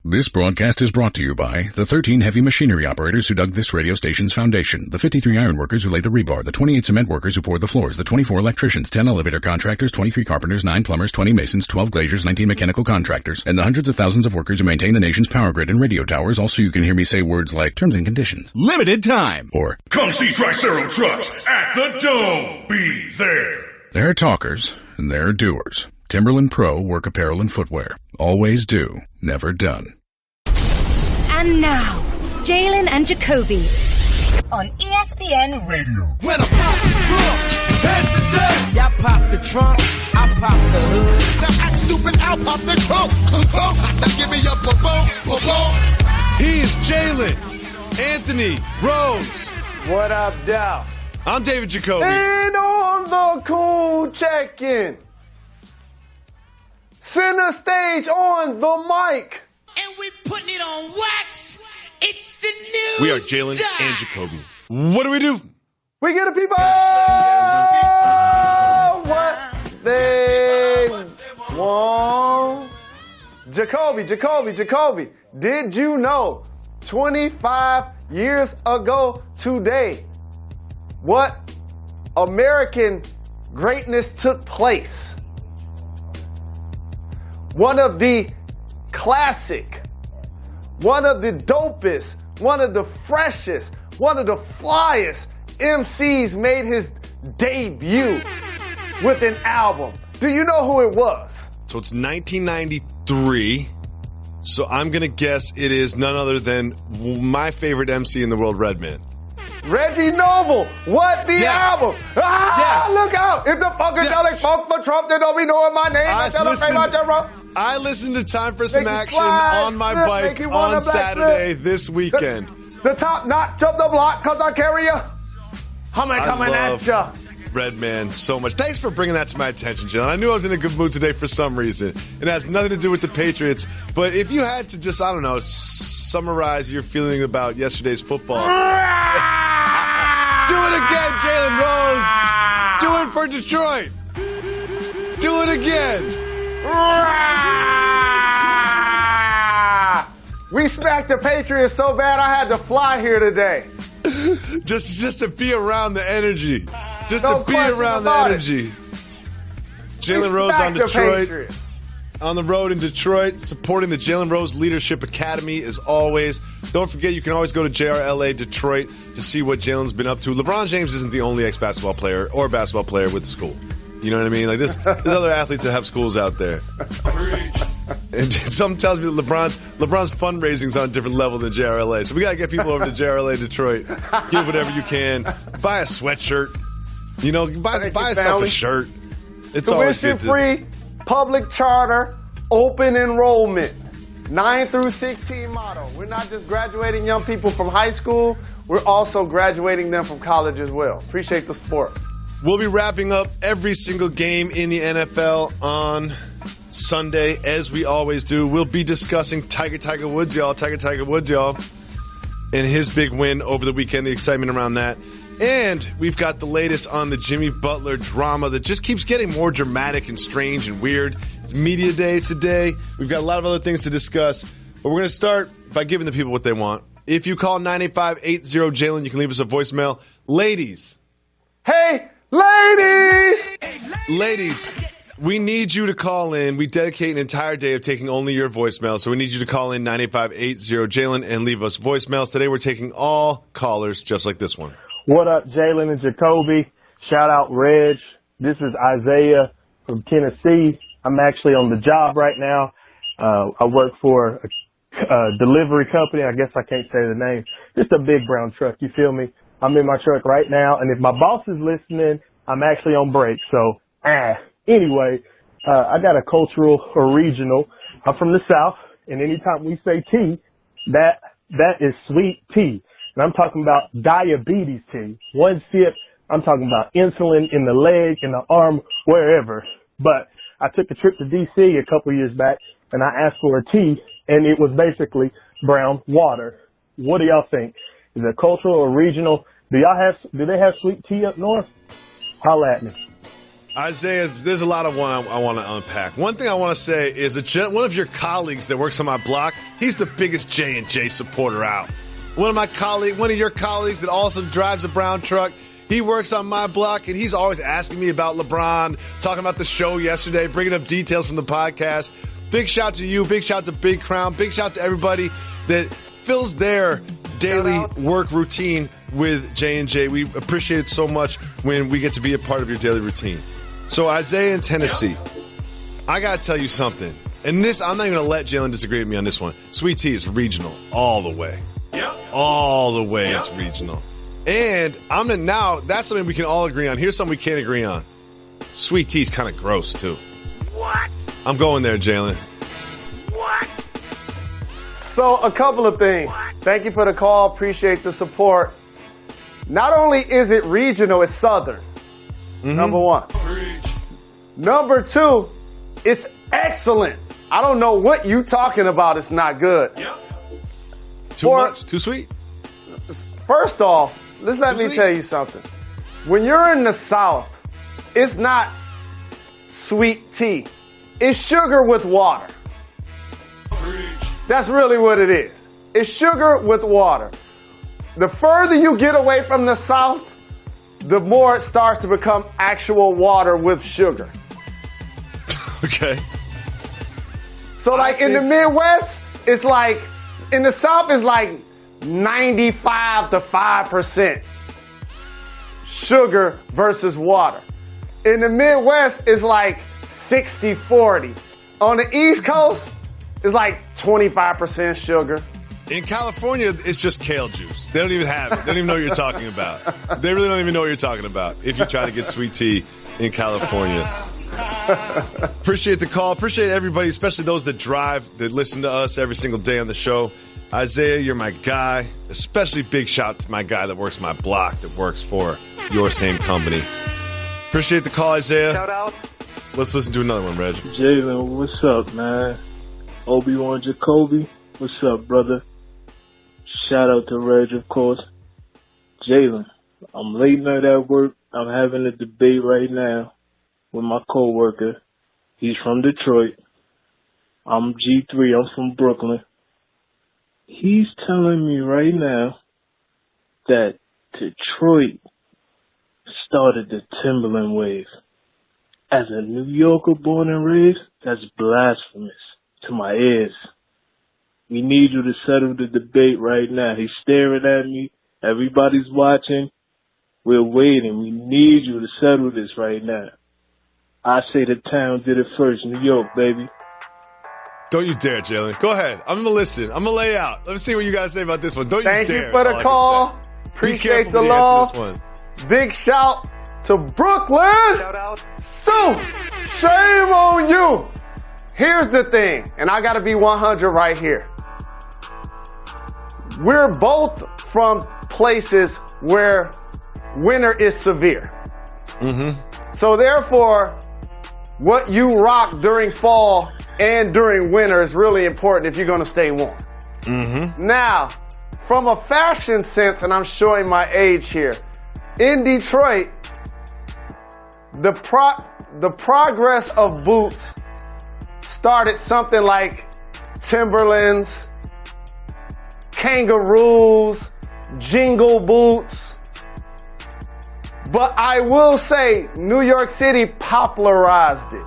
This broadcast is brought to you by the 13 heavy machinery operators who dug this radio station's foundation, the 53 iron workers who laid the rebar, the 28 cement workers who poured the floors, the 24 electricians, 10 elevator contractors, 23 carpenters, 9 plumbers, 20 masons, 12 glaziers, 19 mechanical contractors, and the hundreds of thousands of workers who maintain the nation's power grid and radio towers, also you can hear me say words like terms and conditions, limited time, or come see Tricero Trucks at the Dome. Be there. They're talkers and they're doers. Timberland Pro work apparel and footwear. Always do. Never done. And now, Jalen and Jacoby on ESPN Radio. When I pop the trunk, head to death. Y'all pop the trunk, I pop the hood. Now act stupid, I'll pop the trunk. Give me your boom. He's Jalen, Anthony, Rose. What up, Dow? I'm David Jacoby. And on the cool check-in. Center stage on the mic. And we putting it on wax. It's the new We are Jalen and Jacoby. What do? We get the people what they want. Jacoby. Did you know 25 years ago today, what American greatness took place? One of the classic, one of the dopest, one of the freshest, one of the flyest MCs made his debut with an album. Do you know who it was? So it's 1993. So I'm going to guess it is none other than my favorite MC in the world, Redman. Reggie Noble. What the album? Yes. Look out. If the funkadelic funk for Trump, they don't be knowing my name. I listened to Time for Some Action on my bike on Saturday this weekend. The top notch of the block, because I carry ya. Coming at ya. Redman so much. Thanks for bringing that to my attention, Jalen. I knew I was in a good mood today for some reason. It has nothing to do with the Patriots. But if you had to just, summarize your feeling about yesterday's football. Do it again, Jalen Rose. Do it for Detroit. Do it again. We smacked the Patriots so bad I had to fly here today. just to be around the energy. Jalen Rose on Detroit. On the road in Detroit, supporting the Jalen Rose Leadership Academy as always. Don't forget, you can always go to JRLA Detroit to see what Jalen's been up to. LeBron James isn't the only ex-basketball player or basketball player with the school. You know what I mean? Like there's other athletes that have schools out there. And something tells me that LeBron's fundraising's on a different level than JRLA. So we got to get people over to JRLA Detroit. Give whatever you can. Buy a sweatshirt. Buy yourself a shirt. It's always good to... Tuition-free, public charter, open enrollment. 9 through 16 motto. We're not just graduating young people from high school, we're also graduating them from college as well. Appreciate the support. We'll be wrapping up every single game in the NFL on Sunday, as we always do. We'll be discussing Tiger Woods, y'all, and his big win over the weekend, the excitement around that. And we've got the latest on the Jimmy Butler drama that just keeps getting more dramatic and strange and weird. It's media day today. We've got a lot of other things to discuss, but we're going to start by giving the people what they want. If you call 985-80-JALEN, you can leave us a voicemail. Ladies. Hey, ladies! Ladies, we need you to call in. We dedicate an entire day of taking only your voicemail, so we need you to call in 985-80-JALEN and leave us voicemails. Today we're taking all callers just like this one. What up, Jalen and Jacoby? Shout out, Reg. This is Isaiah from Tennessee. I'm actually on the job right now. I work for a delivery company. I guess I can't say the name. Just a big brown truck. You feel me? I'm in my truck right now. And if my boss is listening, I'm actually on break. So, anyway, I got a cultural or regional. I'm from the South. And anytime we say tea, that is sweet tea. And I'm talking about diabetes tea. One sip, I'm talking about insulin in the leg, in the arm, wherever. But I took a trip to D.C. a couple years back, and I asked for a tea, and it was basically brown water. What do y'all think? Is it cultural or regional? Do they have sweet tea up north? Holla at me. Isaiah, there's a lot of one I want to unpack. One thing I want to say is one of your colleagues that works on my block, he's the biggest J&J supporter out. One of your colleagues that also drives a brown truck, he works on my block, and he's always asking me about LeBron, talking about the show yesterday, bringing up details from the podcast. Big shout to you. Big shout to Big Crown. Big shout to everybody that fills their daily work routine with J&J. We appreciate it so much when we get to be a part of your daily routine. So Isaiah in Tennessee, I got to tell you something. And this, I'm not even going to let Jalen disagree with me on this one. Sweet Tea is regional all the way. All the way it's regional. And that's something we can all agree on. Here's something we can't agree on. Sweet Tea's kind of gross, too. What? I'm going there, Jalen. What? So, a couple of things. Thank you for the call. Appreciate the support. Not only is it regional, it's southern. Number one. Number two, it's excellent. I don't know what you talking about. It's not good. Too much? Too sweet? First off, let me tell you something. When you're in the South, it's not sweet tea. It's sugar with water. That's really what it is. It's sugar with water. The further you get away from the South, the more it starts to become actual water with sugar. Okay. So like in the Midwest, it's like, in the South, it's like 95 to 5% sugar versus water. In the Midwest, it's like 60-40. On the East Coast, it's like 25% sugar. In California, it's just kale juice. They don't even have it. They don't even know what you're talking about. They really don't even know what you're talking about if you try to get sweet tea in California. Appreciate the call. Appreciate everybody, especially those that drive, that listen to us every single day on the show. Isaiah, you're my guy. Especially big shout to my guy that works my block, that works for your same company. Appreciate the call, Isaiah. Shout out. Let's listen to another one, Reg. Jalen, what's up, man? Obi-Wan Jacoby, what's up, brother? Shout out to Reg, of course. Jalen, I'm late night at work. I'm having a debate right now with my coworker. He's from Detroit. I'm G3. I'm from Brooklyn. He's telling me right now that Detroit started the Timberland wave. As a New Yorker born and raised, that's blasphemous to my ears. We need you to settle the debate right now. He's staring at me. Everybody's watching. We're waiting. We need you to settle this right now. I say the town did it first. New York, baby. Don't you dare, Jalen. Go ahead. I'm going to listen. I'm going to lay out. Let me see what you got to say about this one. Don't you dare. Thank you for the call. Appreciate the love. Big shout to Brooklyn. Shout out. So, shame on you. Here's the thing, and I got to be 100 right here. We're both from places where winter is severe. So therefore, what you rock during fall and during winter is really important if you're going to stay warm. Now, from a fashion sense, and I'm showing my age here, in Detroit, the progress of boots started something like Timberlands, Kangaroos, Jingle boots. But I will say New York City popularized it.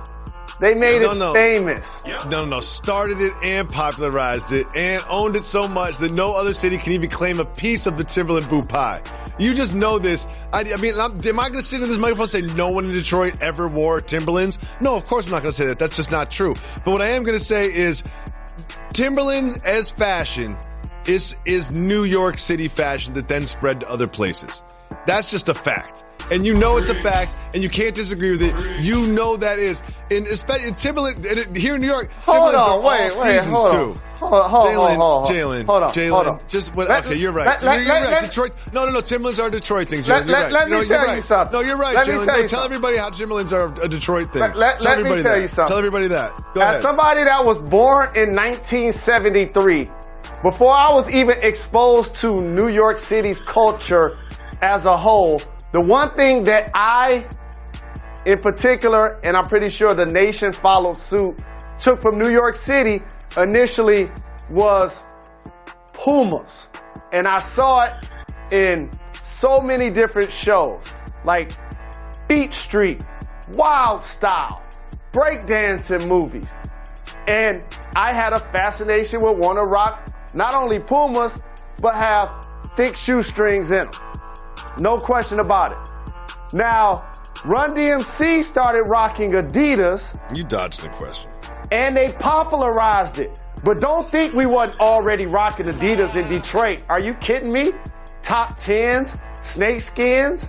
They made it famous. No. Started it and popularized it and owned it so much that no other city can even claim a piece of the Timberland boot pie. You just know this. I mean, am I going to sit in this microphone and say no one in Detroit ever wore Timberlands? No, of course I'm not going to say that. That's just not true. But what I am going to say is Timberland as fashion is New York City fashion that then spread to other places. That's just a fact. And you know it's a fact, and you can't disagree with it. You know that is. And especially Timberland, here in New York, Timberlands are all seasons too. Jalen. Just what? Okay, you're right. You're right. Detroit. No. Timberlands are a Detroit thing, Jalen. You're right. Let me tell you something. No, you're right, Jalen. Tell everybody how Timberlands are a Detroit thing. Let me tell you something. Tell everybody that. Go ahead. As somebody that was born in 1973, before I was even exposed to New York City's culture as a whole, the one thing that I in particular, and I'm pretty sure the nation followed suit, took from New York City initially was Pumas. And I saw it in so many different shows, like Beat Street, Wild Style, breakdancing movies. And I had a fascination with want to rock not only Pumas, but have thick shoestrings in them. No question about it. Now, Run DMC started rocking Adidas. You dodged the question. And they popularized it. But don't think we wasn't already rocking Adidas in Detroit. Are you kidding me? Top 10s, snakeskins,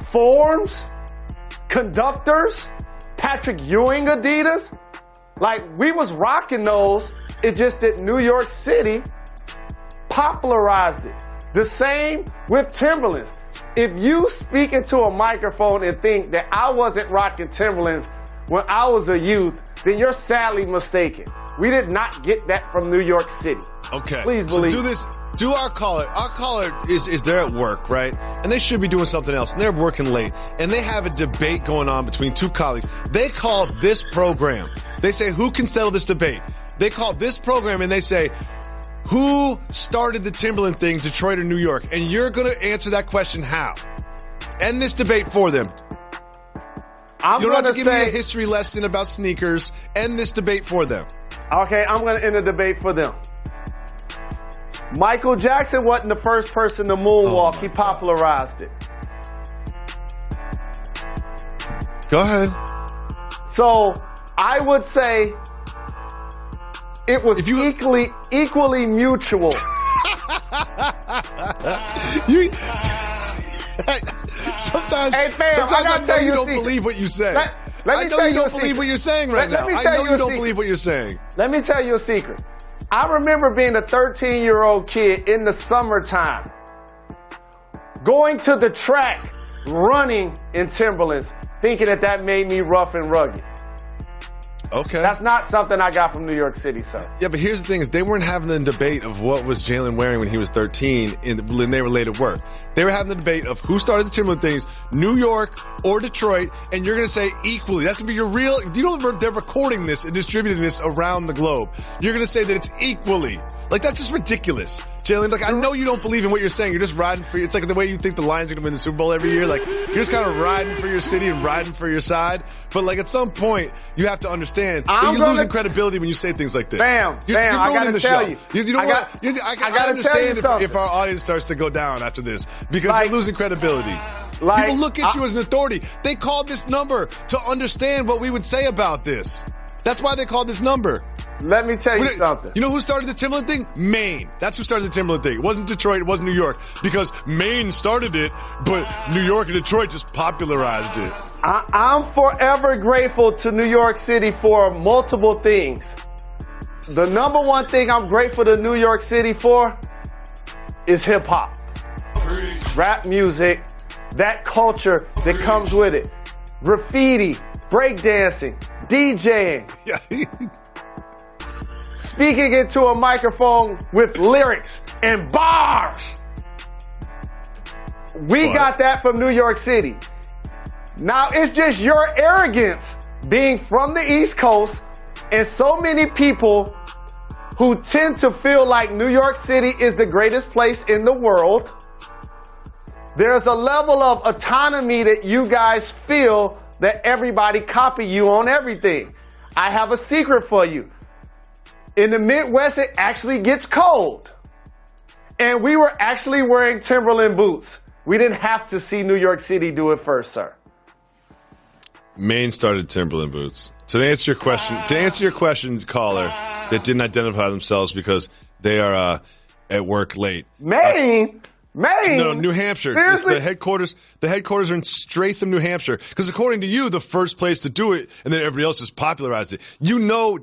forms, conductors, Patrick Ewing Adidas. Like, we was rocking those. It's just that New York City popularized it. The same with Timberlands. If you speak into a microphone and think that I wasn't rocking Timberlands when I was a youth, then you're sadly mistaken. We did not get that from New York City. Okay. Please believe. So do our caller. Our caller is there at work, right? And they should be doing something else. And they're working late. And they have a debate going on between two colleagues. They call this program. They say, who can settle this debate? They call this program and they say, who started the Timberland thing, Detroit or New York? And you're going to answer that question how? End this debate for them. You don't have to give me a history lesson about sneakers. End this debate for them. Okay, I'm going to end the debate for them. Michael Jackson wasn't the first person to moonwalk. He popularized it. Go ahead. So I would say it was equally mutual. Sometimes, hey, fam, sometimes I know you don't secret. believe what you say. Let me tell you don't believe what you're saying right now. I know you don't believe what you're saying. Let me tell you a secret. I remember being a 13-year-old kid in the summertime, going to the track, running in Timberlands, thinking that made me rough and rugged. Okay. That's not something I got from New York City, sir. Yeah, but here's the thing is they weren't having the debate of what was Jalen wearing when he was 13 when they were late at work. They were having the debate of who started the Timberland things, New York or Detroit, and you're going to say equally. That's going to be your real, you know, they're recording this and distributing this around the globe. You're going to say that it's equally. Like, that's just ridiculous. Jalen, like, I know you don't believe in what you're saying. You're just riding for, it's like the way you think the Lions are going to win the Super Bowl every year. Like, you're just kind of riding for your city and riding for your side. But, like, at some point, you have to understand that you're losing credibility when you say things like this. You're I got to tell you. You know what? I understand if our audience starts to go down after this because you're losing credibility. People look at you as an authority. They called this number to understand what we would say about this. That's why they called this number. Let me tell you something. You know who started the Timberland thing? Maine. That's who started the Timberland thing. It wasn't Detroit. It wasn't New York. Because Maine started it, but New York and Detroit just popularized it. I'm forever grateful to New York City for multiple things. The number one thing I'm grateful to New York City for is hip-hop. Rap music, that culture that comes with it. Graffiti, breakdancing, DJing. Speaking into a microphone with lyrics and bars. We got that from New York City. Now it's just your arrogance being from the East Coast and so many people who tend to feel like New York City is the greatest place in the world. There's a level of autonomy that you guys feel that everybody copy you on everything. I have a secret for you. In the Midwest, it actually gets cold. And we were actually wearing Timberland boots. We didn't have to see New York City do it first, sir. Maine started Timberland boots. To answer your question, caller, that didn't identify themselves because they are at work late. Maine? No, New Hampshire. Seriously? The headquarters are in Stratham, New Hampshire. Because according to you, the first place to do it, and then everybody else has popularized it. You know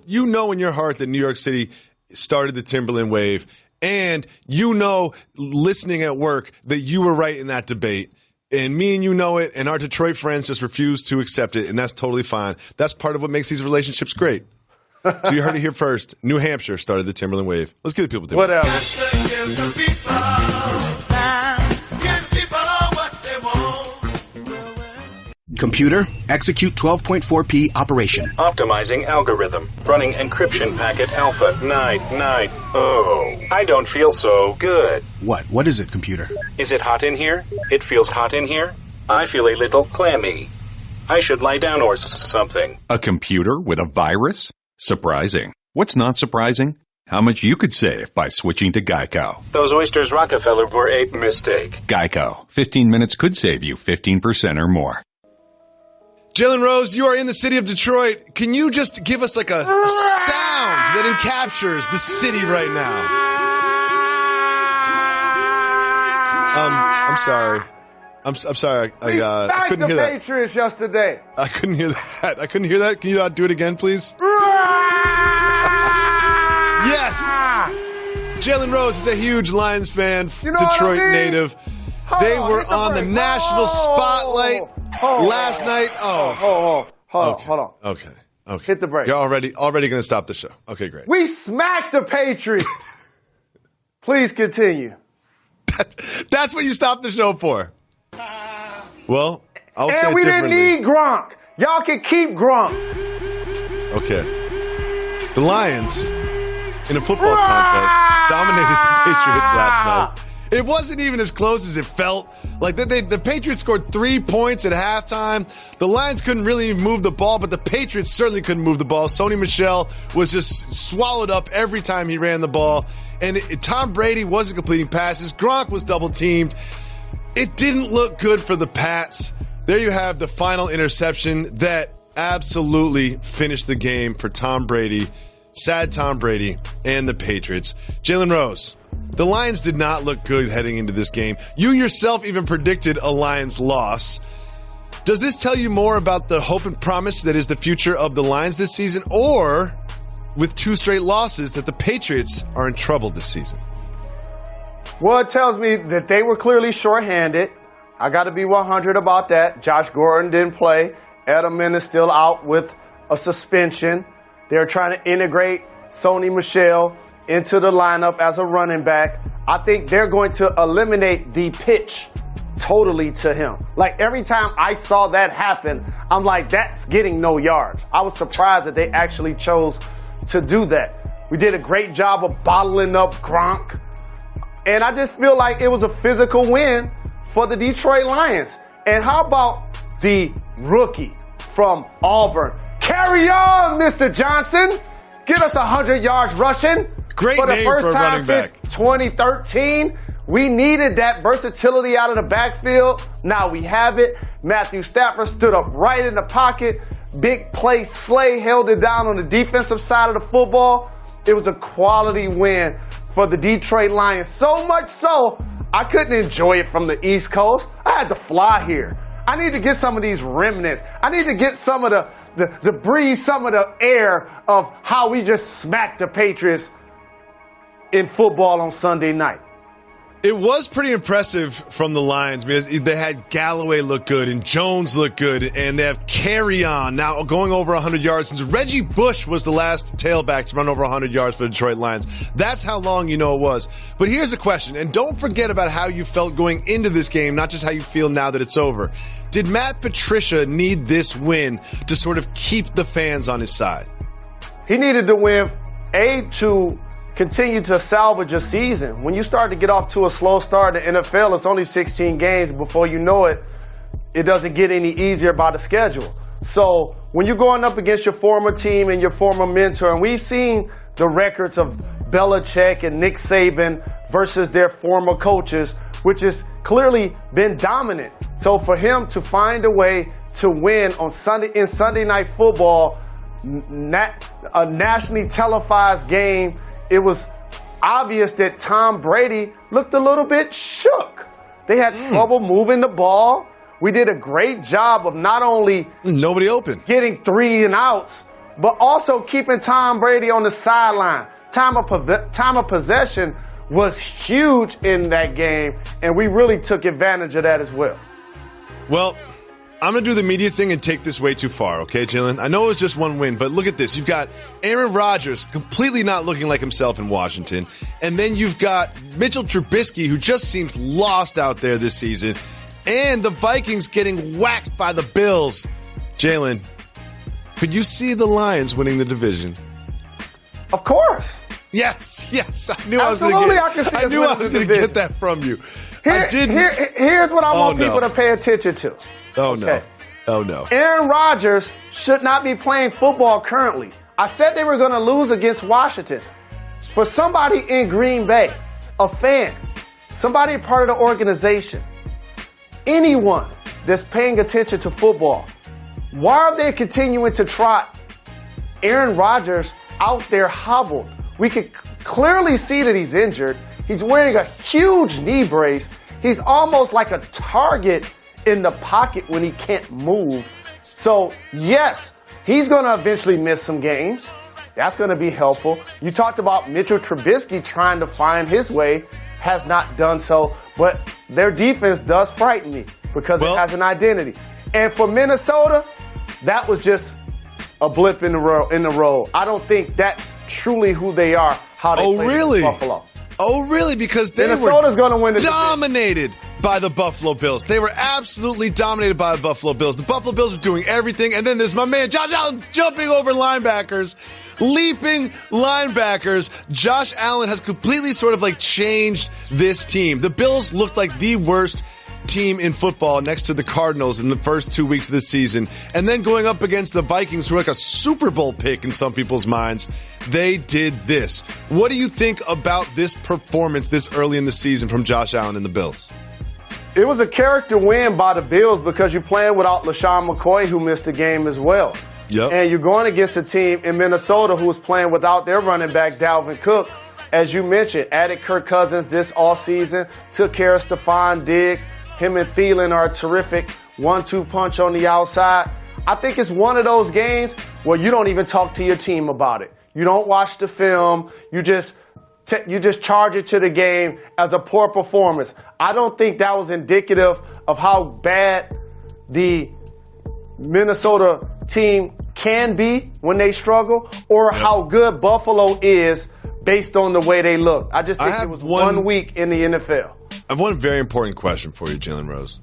in your heart that New York City started the Timberland wave, and you know, listening at work, that you were right in that debate. And me and you know it, and our Detroit friends just refuse to accept it, and that's totally fine. That's part of what makes these relationships great. So you heard it here first. New Hampshire started the Timberland wave. Let's get the people to it. Whatever. Computer, execute 12.4p operation. Optimizing algorithm. Running encryption packet alpha 990. Oh, I don't feel so good. What is it, computer? Is it hot in here? It feels hot in here. I feel a little clammy. I should lie down or something. A computer with a virus? Surprising. What's not surprising? How much you could save by switching to Geico. Those oysters Rockefeller were a mistake. Geico. 15 minutes could save you 15% or more. Jalen Rose, you are in the city of Detroit. Can you just give us like a sound that encaptures the city right now? I'm sorry. I'm sorry. I couldn't hear that. The Patriots yesterday. I couldn't hear that. Can you do it again, please? Yes! Jalen Rose is a huge Lions fan, Detroit native. They were on the national spotlight last night. Hold on. Okay. Hit the break. You're already going to stop the show. Okay, great. We smacked the Patriots. Please continue. That's what you stopped the show for. Well, I'll say it differently. And we didn't need Gronk. Y'all can keep Gronk. Okay. The Lions, in a football contest, dominated the Patriots last night. It wasn't even as close as it felt. Like the Patriots scored 3 points at halftime. The Lions couldn't really move the ball, but the Patriots certainly couldn't move the ball. Sony Michel was just swallowed up every time he ran the ball. And Tom Brady wasn't completing passes. Gronk was double teamed. It didn't look good for the Pats. There you have the final interception that absolutely finished the game for Tom Brady. Sad Tom Brady and the Patriots. Jalen Rose, the Lions did not look good heading into this game. You yourself even predicted a Lions loss. Does this tell you more about the hope and promise that is the future of the Lions this season, or with 2 straight losses that the Patriots are in trouble this season? Well, it tells me that they were clearly shorthanded. I got to be 100 about that. Josh Gordon didn't play. Edelman is still out with a suspension. They're trying to integrate Sony Michel into the lineup as a running back. I think they're going to eliminate the pitch totally to him. Like every time I saw that happen, I'm like, that's getting no yards. I was surprised that they actually chose to do that. We did a great job of bottling up Gronk. And I just feel like it was a physical win for the Detroit Lions. And how about the rookie from Auburn? Carry on, Mr. Johnson. Get us 100 yards rushing. Great name for a running back. 2013, we needed that versatility out of the backfield. Now we have it. Matthew Stafford stood up right in the pocket. Big play. Slay held it down on the defensive side of the football. It was a quality win for the Detroit Lions. So much so, I couldn't enjoy it from the East Coast. I had to fly here. I need to get some of these remnants. I need to get some of the breathe some of the air of how we just smacked the Patriots in football on Sunday night. It was pretty impressive from the Lions. I mean, they had Galloway look good and Jones look good, and they have Carry On now going over 100 yards since Reggie Bush was the last tailback to run over 100 yards for the Detroit Lions. That's how long it was. But here's a question, and don't forget about how you felt going into this game, not just how you feel now that it's over. Did Matt Patricia need this win to sort of keep the fans on his side? He needed to win, to continue to salvage a season. When you start to get off to a slow start in the NFL, it's only 16 games. Before you know it, it doesn't get any easier by the schedule. So when you're going up against your former team and your former mentor, and we've seen the records of Belichick and Nick Saban versus their former coaches, which has clearly been dominant. So for him to find a way to win on Sunday Night Football, a nationally televised game, it was obvious that Tom Brady looked a little bit shook. They had trouble moving the ball. We did a great job of not only nobody open getting 3 and outs, but also keeping Tom Brady on the sideline. Time of possession was huge in that game, and we really took advantage of that as well. Well, I'm going to do the media thing and take this way too far, okay, Jalen? I know it was just one win, but look at this. You've got Aaron Rodgers completely not looking like himself in Washington. And then you've got Mitchell Trubisky, who just seems lost out there this season. and the Vikings getting waxed by the Bills. Jalen, could you see the Lions winning the division? Of course. Yes. I knew Absolutely, I was going to get that from you. Here's what I want people to pay attention to. Oh no. Aaron Rodgers should not be playing football currently. I said they were going to lose against Washington. For somebody in Green Bay, a fan, somebody part of the organization, anyone that's paying attention to football, why are they continuing to trot Aaron Rodgers out there hobbled? We could clearly see that he's injured. He's wearing a huge knee brace. He's almost like a target in the pocket when he can't move. So, yes, he's going to eventually miss some games. That's going to be helpful. You talked about Mitchell Trubisky trying to find his way, has not done so, but their defense does frighten me because it has an identity. And for Minnesota, that was just a blip in the road. I don't think that's truly who they are, how they play against Buffalo. Oh, really? Because they Minnesota's going to win the dominated by the Buffalo Bills. They were absolutely dominated by the Buffalo Bills. The Buffalo Bills were doing everything. And then there's my man Josh Allen jumping over linebackers, leaping linebackers. Josh Allen has completely sort of like changed this team. The Bills looked like the worst team in football next to the Cardinals in the first 2 weeks of this season. And then going up against the Vikings, who are like a Super Bowl pick in some people's minds, they did this. What do you think about this performance this early in the season from Josh Allen and the Bills? It was a character win by the Bills because you're playing without LaShawn McCoy, who missed the game as well. Yep. And you're going against a team in Minnesota who was playing without their running back, Dalvin Cook. As you mentioned, added Kirk Cousins this offseason, took care of Stephon Diggs. Him and Thielen are a terrific 1-2 punch on the outside. I think it's one of those games where you don't even talk to your team about it. You don't watch the film. You just charge it to the game as a poor performance. I don't think that was indicative of how bad the Minnesota team can be when they struggle or how good Buffalo is based on the way they look. I just think it was 1 week in the NFL. I have one very important question for you, Jalen Rose.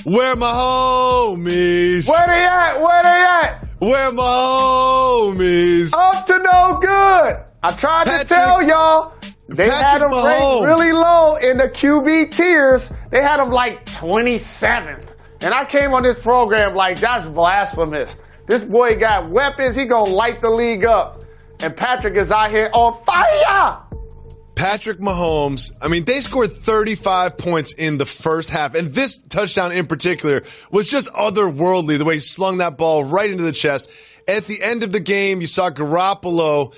Where my homies? Where they at? Where my homies? Up to no good. I tried to tell y'all. They had them ranked really low in the QB tiers. They had them like 27th. And I came on this program like, that's blasphemous. This boy got weapons. He gonna light the league up. And Patrick is out here on fire. Patrick Mahomes, I mean, they scored 35 points in the first half. And this touchdown in particular was just otherworldly, the way he slung that ball right into the chest. At the end of the game, you saw Garoppolo.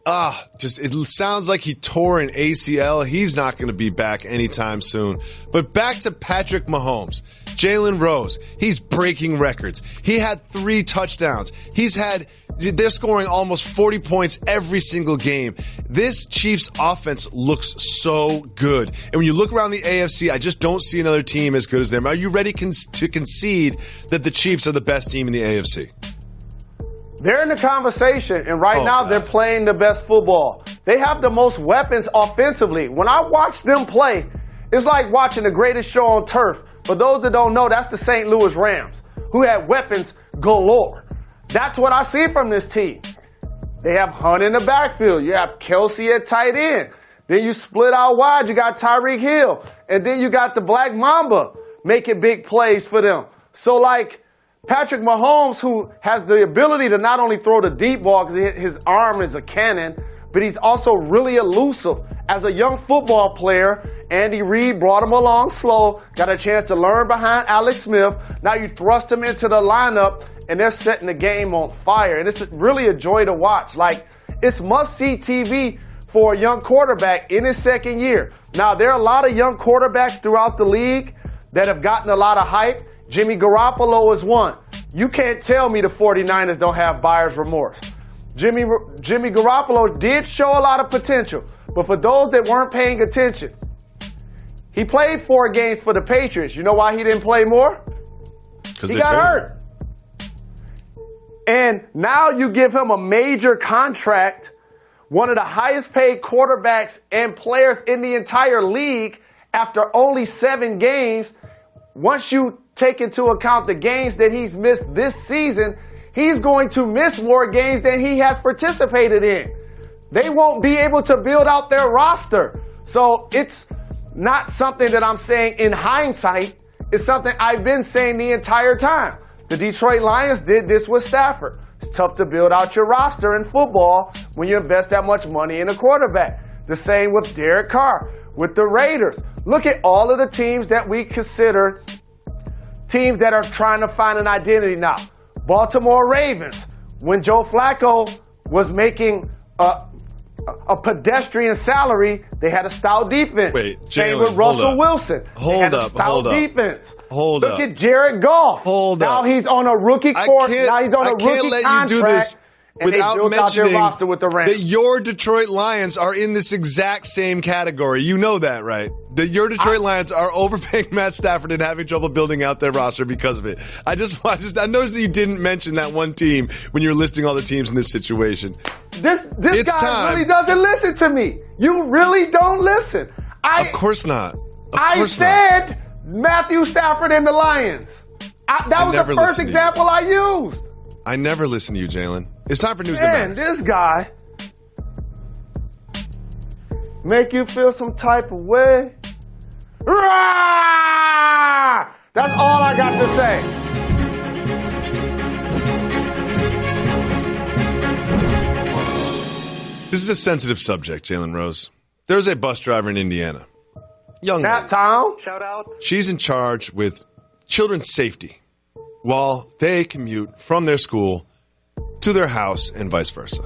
It sounds like he tore an ACL. He's not going to be back anytime soon. But back to Patrick Mahomes. Jalen Rose, he's breaking records. He had 3 touchdowns. They're scoring almost 40 points every single game. This Chiefs offense looks so good. And when you look around the AFC, I just don't see another team as good as them. Are you ready to concede that the Chiefs are the best team in the AFC? They're in the conversation, and right now they're playing the best football. They have the most weapons offensively. When I watch them play, it's like watching the greatest show on turf. For those that don't know, that's the St. Louis Rams, who had weapons galore. That's what I see from this team. They have Hunt in the backfield. You have Kelsey at tight end. Then you split out wide. You got Tyreek Hill. And then you got the Black Mamba making big plays for them. So, like, Patrick Mahomes, who has the ability to not only throw the deep ball because his arm is a cannon, but he's also really elusive. As a young football player, Andy Reid brought him along slow, got a chance to learn behind Alex Smith. Now you thrust him into the lineup, and they're setting the game on fire. And it's really a joy to watch. Like, it's must-see TV for a young quarterback in his second year. Now, there are a lot of young quarterbacks throughout the league that have gotten a lot of hype. Jimmy Garoppolo is one. You can't tell me the 49ers don't have buyer's remorse. Jimmy Garoppolo did show a lot of potential, but for those that weren't paying attention, he played 4 games for the Patriots. You know why he didn't play more? He got hurt. And now you give him a major contract, one of the highest paid quarterbacks and players in the entire league after only 7 games. once you take into account the games that he's missed this season, he's going to miss more games than he has participated in. They won't be able to build out their roster. So it's not something that I'm saying in hindsight. It's something I've been saying the entire time. The Detroit Lions did this with Stafford. It's tough to build out your roster in football when you invest that much money in a quarterback. The same with Derek Carr, with the Raiders. Look at all of the teams that we consider teams that are trying to find an identity now. Baltimore Ravens, when Joe Flacco was making a pedestrian salary, they had a stout defense. Wait, same with Russell Wilson. They had a stout defense. Look at Jared Goff. Now he's on a rookie court. Now he's on a rookie contract. You do this without mentioning that your Detroit Lions are in this exact same category. You know that, right? That your Detroit Lions are overpaying Matt Stafford and having trouble building out their roster because of it. I noticed that you didn't mention that one team when you're listing all the teams in this situation. This guy really doesn't listen to me. You really don't listen. Of course not. I said Matthew Stafford and the Lions. That was the first example I used. I never listen to you, Jalen. It's time for news and this guy make you feel some type of way. That's all I got to say. This is a sensitive subject, Jalen Rose. There's a bus driver in Indiana. Young That town? Shout out. She's in charge with children's safety while they commute from their school to their house and vice versa.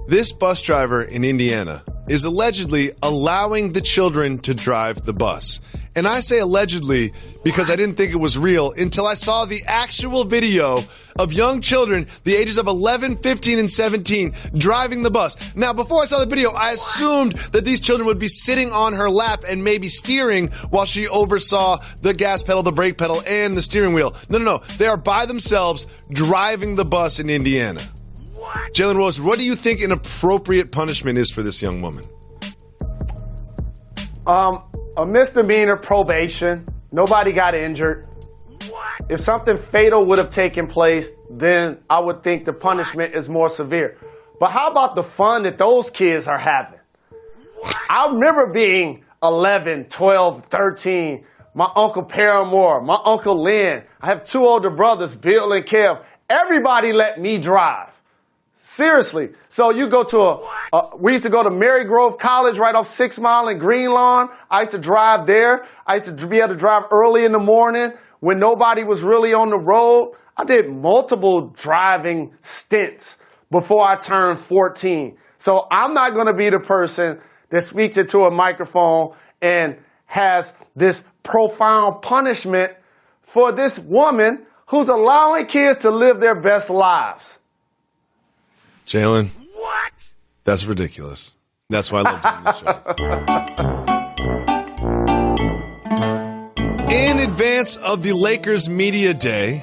This bus driver in Indiana is allegedly allowing the children to drive the bus. And I say allegedly because I didn't think it was real until I saw the actual video of young children, the ages of 11, 15, and 17, driving the bus. Now, before I saw the video, I assumed that these children would be sitting on her lap and maybe steering while she oversaw the gas pedal, the brake pedal, and the steering wheel. No. They are by themselves driving the bus in Indiana. Jalen Rose, what do you think an appropriate punishment is for this young woman? A misdemeanor probation. Nobody got injured. If something fatal would have taken place, then I would think the punishment is more severe. But how about the fun that those kids are having? I remember being 11, 12, 13. My Uncle Paramore, my Uncle Lynn. I have two older brothers, Bill and Kev. Everybody let me drive. Seriously. So you go to we used to go to Mary Grove College right off 6 Mile and Green Lawn. I used to drive there. I used to be able to drive early in the morning when nobody was really on the road. I did multiple driving stints before I turned 14. So I'm not going to be the person that speaks into a microphone and has this profound punishment for this woman who's allowing kids to live their best lives. Jalen, what? That's ridiculous. That's why I love doing the show. In advance of the Lakers media day,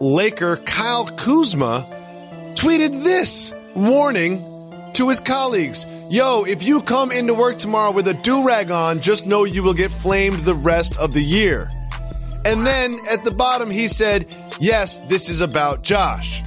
Laker Kyle Kuzma tweeted this warning to his colleagues. Yo, if you come into work tomorrow with a do-rag on, just know you will get flamed the rest of the year. And then at the bottom he said, yes, this is about Josh.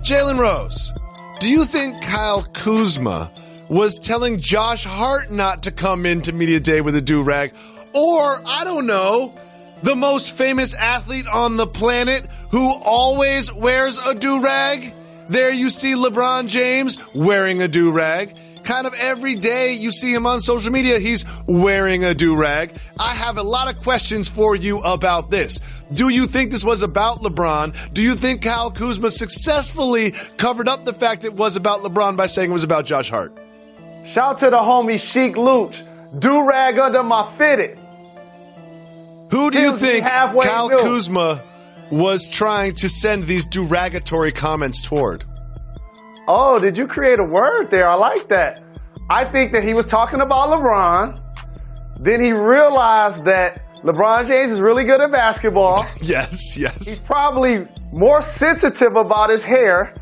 Jalen Rose, do you think Kyle Kuzma was telling Josh Hart not to come into media day with a do-rag? Or, I don't know, the most famous athlete on the planet who always wears a do-rag? There you see LeBron James wearing a do-rag. Kind of every day you see him on social media, he's wearing a do-rag. I have a lot of questions for you about this. Do you think this was about LeBron? Do you think Kyle Kuzma successfully covered up the fact it was about LeBron by saying it was about Josh Hart? Shout to the homie Sheik Luch. Do-rag under my fitted. Who do you think Kyle Kuzma was trying to send these derogatory comments toward? Oh, did you create a word there? I like that. I think that he was talking about LeBron. Then he realized that LeBron James is really good at basketball. Yes. He's probably more sensitive about his hair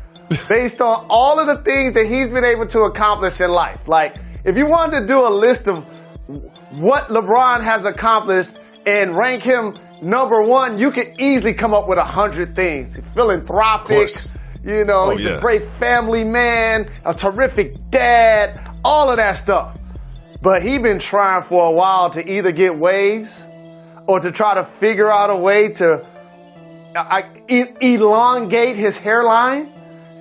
based on all of the things that he's been able to accomplish in life. Like, if you wanted to do a list of what LeBron has accomplished and rank him number one, you could easily come up with 100 things. Philanthropic, you know, he's a great family man, a terrific dad, all of that stuff. But he's been trying for a while to either get waves or to try to figure out a way to elongate his hairline.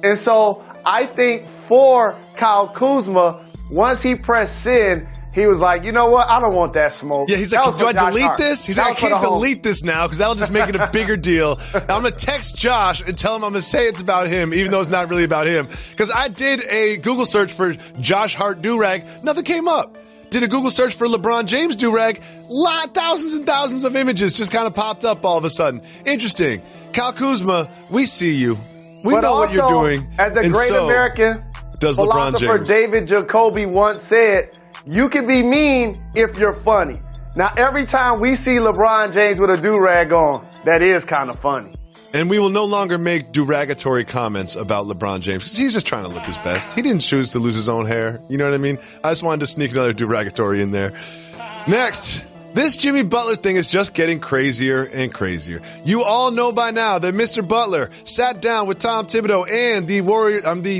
And so I think for Kyle Kuzma, once he pressed send, he was like, you know what? I don't want that smoke. Yeah, he's like, do I delete this? He's like, I can't delete this now because that'll just make it a bigger deal. I'm going to text Josh and tell him I'm going to say it's about him, even though it's not really about him. Because I did a Google search for Josh Hart do-rag. Nothing came up. Did a Google search for LeBron James do-rag. Thousands and thousands of images just kind of popped up all of a sudden. Interesting. Kyle Kuzma, we see you. We know what you're doing. As the great American philosopher David Jacoby once said, you can be mean if you're funny. Now, every time we see LeBron James with a do-rag on, that is kind of funny. And we will no longer make derogatory comments about LeBron James because he's just trying to look his best. He didn't choose to lose his own hair. You know what I mean? I just wanted to sneak another derogatory in there. Next, this Jimmy Butler thing is just getting crazier and crazier. You all know by now that Mr. Butler sat down with Tom Thibodeau and the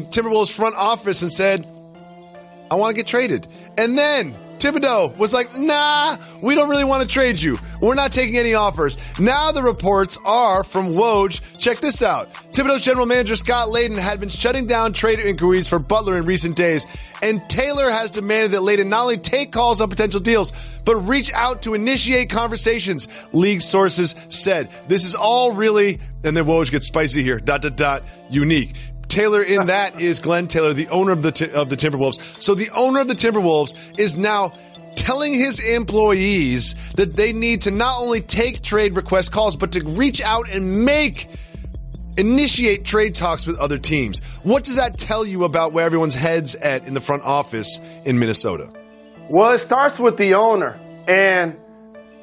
Timberwolves front office and said, I want to get traded. And then Thibodeau was like, nah, we don't really want to trade you. We're not taking any offers. Now the reports are from Woj. Check this out. Thibodeau's general manager, Scott Layden, had been shutting down trade inquiries for Butler in recent days. And Taylor has demanded that Layden not only take calls on potential deals, but reach out to initiate conversations. League sources said. This is all really, and then Woj gets spicy here, ... unique. Taylor in that is Glenn Taylor, the owner of the Timberwolves. So the owner of the Timberwolves is now telling his employees that they need to not only take trade request calls, but to reach out and initiate trade talks with other teams. What does that tell you about where everyone's head's at in the front office in Minnesota? Well, it starts with the owner, and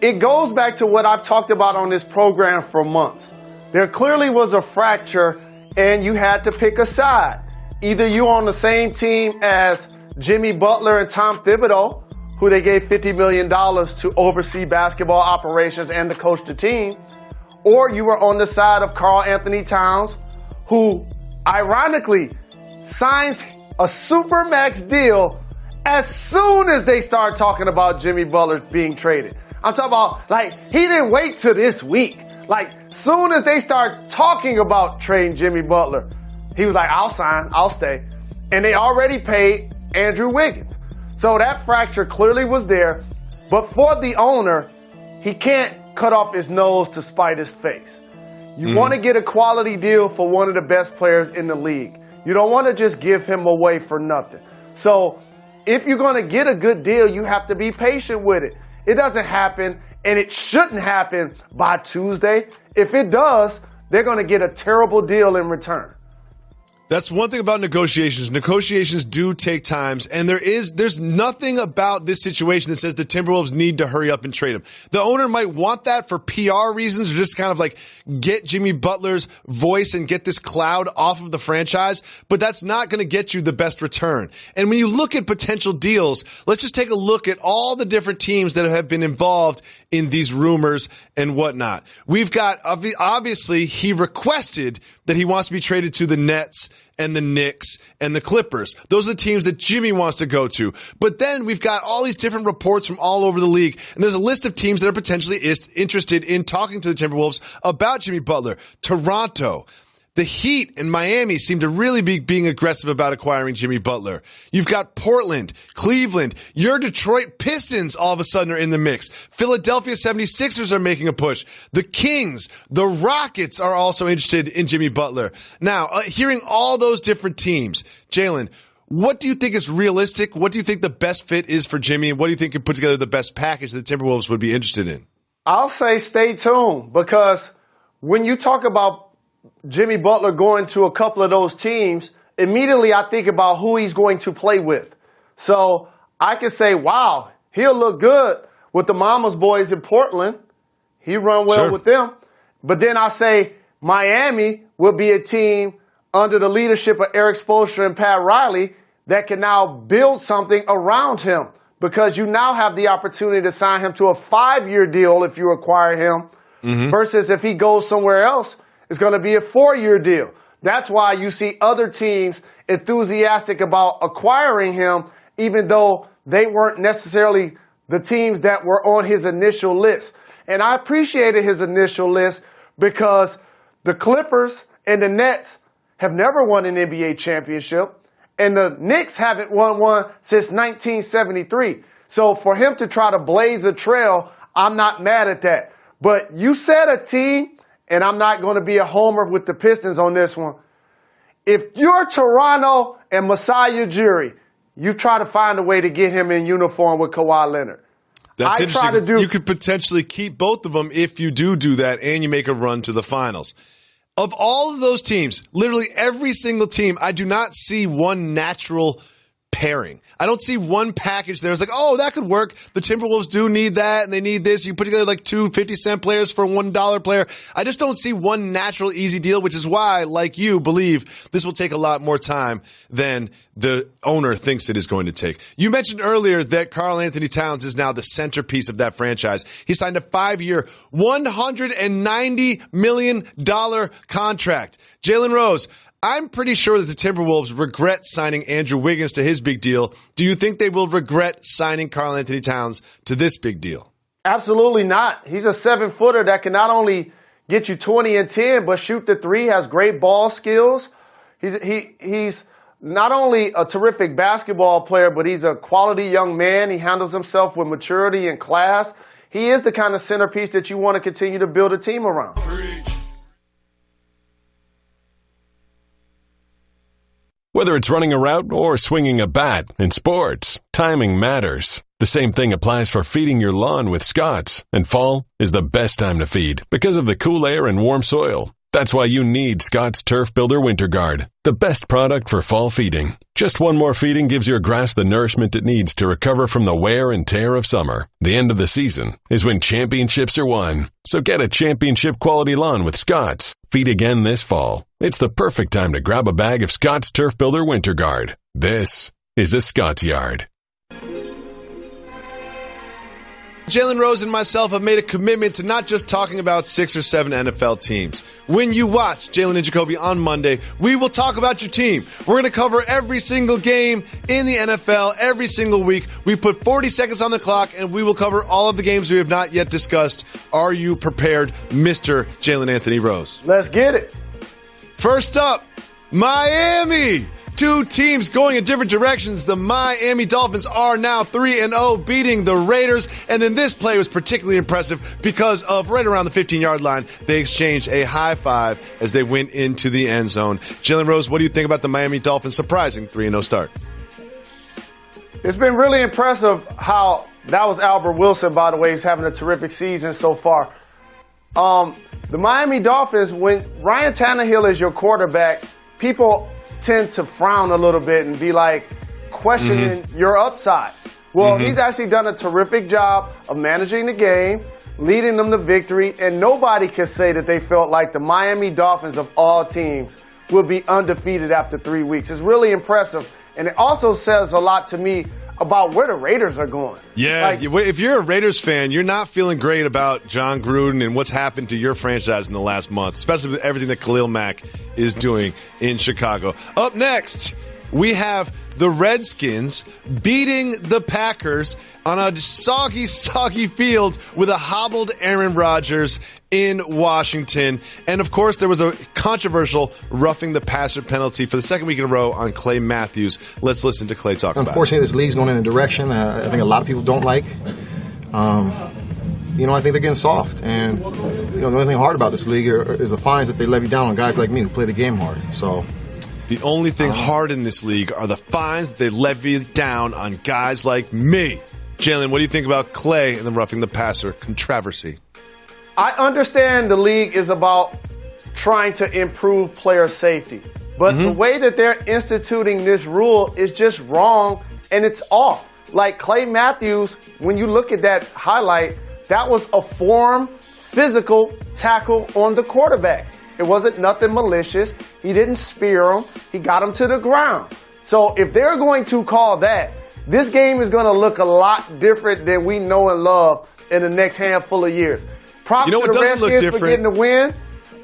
it goes back to what I've talked about on this program for months. There clearly was a fracture, and you had to pick a side. Either you're on the same team as Jimmy Butler and Tom Thibodeau, who they gave $50 million to oversee basketball operations and to coach the team, or you were on the side of Karl Anthony Towns, who ironically signs a supermax deal as soon as they start talking about Jimmy Butler being traded. I'm talking about, like, he didn't wait till this week. Like, soon as they start talking about trading Jimmy Butler, he was like, I'll sign, I'll stay. And they already paid Andrew Wiggins. So that fracture clearly was there. But for the owner, he can't cut off his nose to spite his face. You want to get a quality deal for one of the best players in the league. You don't want to just give him away for nothing. So if you're going to get a good deal, you have to be patient with it. It doesn't happen. And it shouldn't happen by Tuesday. If it does, they're going to get a terrible deal in return. That's one thing about negotiations. Negotiations do take times, and there's nothing about this situation that says the Timberwolves need to hurry up and trade him. The owner might want that for PR reasons, or just kind of like get Jimmy Butler's voice and get this cloud off of the franchise, but that's not going to get you the best return. And when you look at potential deals, let's just take a look at all the different teams that have been involved in these rumors and whatnot. We've got, obviously, he requested that he wants to be traded to the Nets and the Knicks and the Clippers. Those are the teams that Jimmy wants to go to. But then we've got all these different reports from all over the league, and there's a list of teams that are potentially interested in talking to the Timberwolves about Jimmy Butler. Toronto, the Heat, and Miami seem to really be being aggressive about acquiring Jimmy Butler. You've got Portland, Cleveland, your Detroit Pistons all of a sudden are in the mix. Philadelphia 76ers are making a push. The Kings, the Rockets are also interested in Jimmy Butler. Now, hearing all those different teams, Jalen, what do you think is realistic? What do you think the best fit is for Jimmy? And what do you think could put together the best package that the Timberwolves would be interested in? I'll say stay tuned, because when you talk about Jimmy Butler going to a couple of those teams, immediately I think about who he's going to play with. So I can say, wow, he'll look good with the Mama's boys in Portland. He run well with them. But then I say Miami will be a team under the leadership of Eric Spoelstra and Pat Riley that can now build something around him. because you now have the opportunity to sign him to a 5-year deal if you acquire him, versus if he goes somewhere else, it's going to be a 4-year deal. That's why you see other teams enthusiastic about acquiring him, even though they weren't necessarily the teams that were on his initial list. And I appreciated his initial list because the Clippers and the Nets have never won an NBA championship, and the Knicks haven't won one since 1973. So for him to try to blaze a trail, I'm not mad at that. But you said a team, and I'm not going to be a homer with the Pistons on this one. If you're Toronto and Masai Ujiri, you try to find a way to get him in uniform with Kawhi Leonard. That's interesting. You could potentially keep both of them if you do that and you make a run to the finals. Of all of those teams, literally every single team, I do not see one natural pairing. I don't see one package there. It's like, oh, that could work. The Timberwolves do need that, and they need this. You put together like two 50-cent players for a $1 player. I just don't see one natural, easy deal, which is why, like you, believe this will take a lot more time than the owner thinks it is going to take. You mentioned earlier that Karl Anthony Towns is now the centerpiece of that franchise. He signed a 5-year, $190 million contract. Jalen Rose, I'm pretty sure that the Timberwolves regret signing Andrew Wiggins to his big deal. Do you think they will regret signing Karl Anthony Towns to this big deal? Absolutely not. He's a 7-footer that can not only get you 20 and 10, but shoot the three, has great ball skills. He's not only a terrific basketball player, but he's a quality young man. He handles himself with maturity and class. He is the kind of centerpiece that you want to continue to build a team around. Whether it's running a route or swinging a bat, in sports, timing matters. The same thing applies for feeding your lawn with Scott's. And fall is the best time to feed because of the cool air and warm soil. That's why you need Scott's Turf Builder Winter Guard, the best product for fall feeding. Just one more feeding gives your grass the nourishment it needs to recover from the wear and tear of summer. The end of the season is when championships are won. So get a championship quality lawn with Scott's. Feed again this fall. It's the perfect time to grab a bag of Scott's Turf Builder Winter Guard. This is a Scott's Yard. Jalen Rose and myself have made a commitment to not just talking about 6 or 7 NFL teams. When you watch Jalen and Jacoby on Monday, we will talk about your team. We're going to cover every single game in the NFL every single week. We put 40 seconds on the clock, and we will cover all of the games we have not yet discussed. Are you prepared, Mr. Jalen Anthony Rose? Let's get it. First up, Miami. Two teams going in different directions. The Miami Dolphins are now 3-0, beating the Raiders. And then this play was particularly impressive because of right around the 15-yard line, they exchanged a high five as they went into the end zone. Jalen Rose, what do you think about the Miami Dolphins' surprising 3-0 start? It's been really impressive how that was Albert Wilson, by the way. He's having a terrific season so far. The Miami Dolphins, when Ryan Tannehill is your quarterback, people tend to frown a little bit and be like questioning your upside. Well, he's actually done a terrific job of managing the game, leading them to victory, and nobody can say that they felt like the Miami Dolphins of all teams would be undefeated after 3 weeks. It's really impressive, and it also says a lot to me about where the Raiders are going. Yeah, if you're a Raiders fan, you're not feeling great about John Gruden and what's happened to your franchise in the last month, especially with everything that Khalil Mack is doing in Chicago. Up next, we have the Redskins beating the Packers on a soggy field with a hobbled Aaron Rodgers in Washington. And, of course, there was a controversial roughing the passer penalty for the second week in a row on Clay Matthews. Let's listen to Clay talk about it. Unfortunately, this league's going in a direction I think a lot of people don't like. I think they're getting soft. And, the only thing hard about this league is the fines that they levy down on guys like me who play the game hard. So the only thing hard in this league are the fines that they levy down on guys like me. Jalen, what do you think about Clay and the roughing the passer controversy? I understand the league is about trying to improve player safety. But the way that they're instituting this rule is just wrong, and it's off. Like Clay Matthews, when you look at that highlight, that was a form, physical tackle on the quarterback. It wasn't nothing malicious. He didn't spear him. He got him to the ground. So if they're going to call that This game is going to look a lot different than we know and love in the next handful of years. Props to the Redskins for getting the win.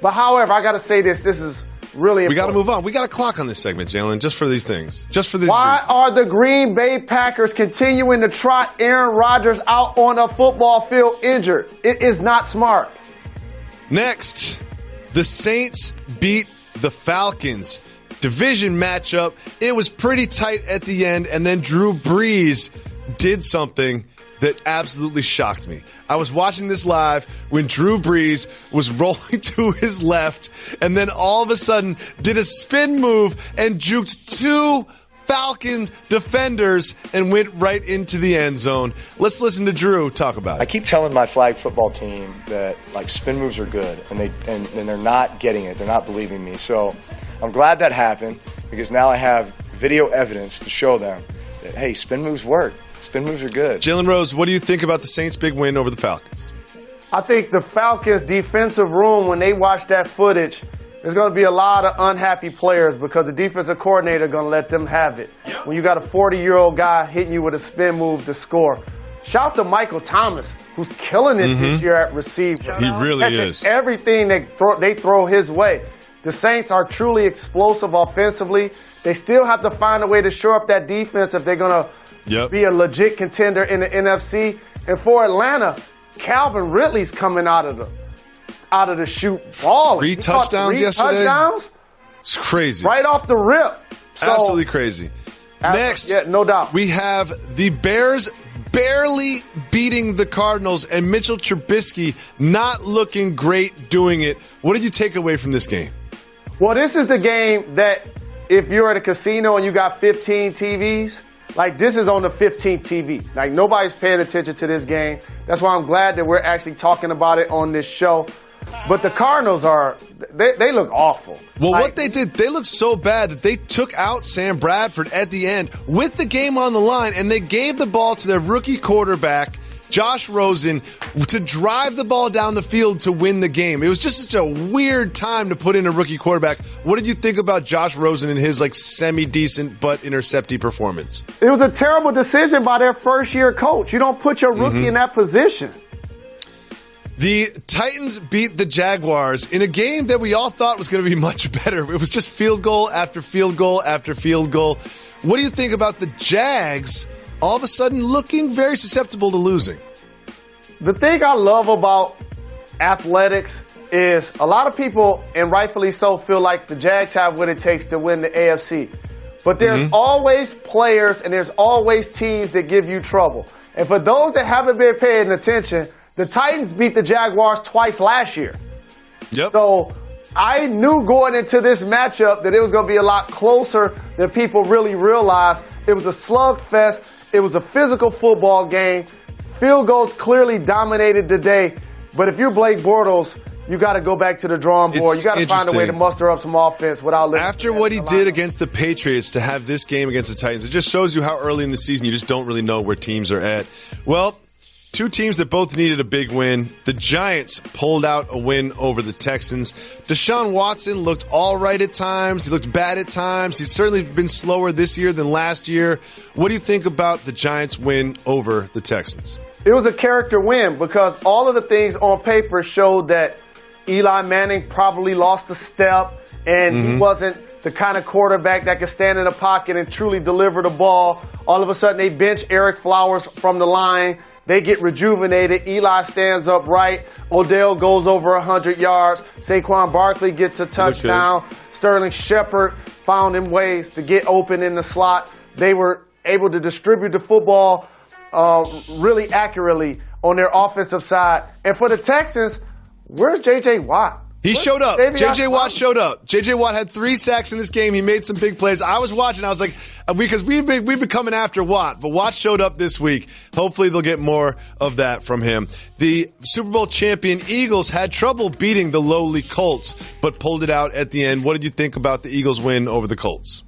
But however, I got to say this is really important. We got to move on. We got a clock on this segment, Jalen, just for these things. Just for these Why reasons. are the Green Bay Packers continuing to trot Aaron Rodgers out on a football field injured? It is not smart. Next, the Saints beat the Falcons. Division matchup. It was pretty tight at the end, and then Drew Brees did something that absolutely shocked me. I was watching this live when Drew Brees was rolling to his left and then all of a sudden did a spin move and juked two Falcon defenders and went right into the end zone. Let's listen to Drew talk about it. I keep telling my flag football team that like spin moves are good, and they're not getting it. They're not believing me. So I'm glad that happened because now I have video evidence to show them that, hey, spin moves work. Spin moves are good. Jalen Rose, what do you think about the Saints' big win over the Falcons? I think the Falcons' defensive room, when they watch that footage, there's going to be a lot of unhappy players because the defensive coordinator is going to let them have it. When you got a 40-year-old guy hitting you with a spin move to score. Shout out to Michael Thomas, who's killing it this year at receiver. He really is. Everything they throw his way. The Saints are truly explosive offensively. They still have to find a way to shore up that defense if they're going to be a legit contender in the NFC. And for Atlanta, Calvin Ridley's coming out of the chute balling. Three touchdowns yesterday. It's crazy. Right off the rip. So, absolutely crazy. Next, yeah, no doubt. We have the Bears barely beating the Cardinals and Mitchell Trubisky not looking great doing it. What did you take away from this game? Well, this is the game that if you're at a casino and you got 15 TVs, like this is on the 15th TV. Like nobody's paying attention to this game. That's why I'm glad that we're actually talking about it on this show. But the Cardinals they look awful. Well, what they did, they looked so bad that they took out Sam Bradford at the end with the game on the line, and they gave the ball to their rookie quarterback, Josh Rosen, to drive the ball down the field to win the game. It was just such a weird time to put in a rookie quarterback. What did you think about Josh Rosen and his semi-decent but intercepty performance? It was a terrible decision by their first-year coach. You don't put your rookie in that position. The Titans beat the Jaguars in a game that we all thought was going to be much better. It was just field goal after field goal after field goal. What do you think about the Jags all of a sudden looking very susceptible to losing? The thing I love about athletics is a lot of people, and rightfully so, feel like the Jags have what it takes to win the AFC. But there's always players and there's always teams that give you trouble. And for those that haven't been paying attention, the Titans beat the Jaguars twice last year. Yep. So I knew going into this matchup that it was going to be a lot closer than people really realized. It was a slugfest. It was a physical football game. Field goals clearly dominated the day. But if you're Blake Bortles, you got to go back to the drawing board. You got to find a way to muster up some offense without listening. After what he did against the Patriots to have this game against the Titans, it just shows you how early in the season you just don't really know where teams are at. Well, two teams that both needed a big win. The Giants pulled out a win over the Texans. Deshaun Watson looked all right at times. He looked bad at times. He's certainly been slower this year than last year. What do you think about the Giants' win over the Texans? It was a character win because all of the things on paper showed that Eli Manning probably lost a step and he wasn't the kind of quarterback that could stand in the pocket and truly deliver the ball. All of a sudden, they bench Eric Flowers from the line. They get rejuvenated. Eli stands up right. Odell goes over 100 yards. Saquon Barkley gets a touchdown. Sterling Shepard found him ways to get open in the slot. They were able to distribute the football really accurately on their offensive side. And for the Texans, where's J.J. Watt? He showed up. J.J. Watt showed up. J.J. Watt had 3 sacks in this game. He made some big plays. I was watching. I was like, because we've been coming after Watt, but Watt showed up this week. Hopefully they'll get more of that from him. The Super Bowl champion Eagles had trouble beating the lowly Colts, but pulled it out at the end. What did you think about the Eagles' win over the Colts?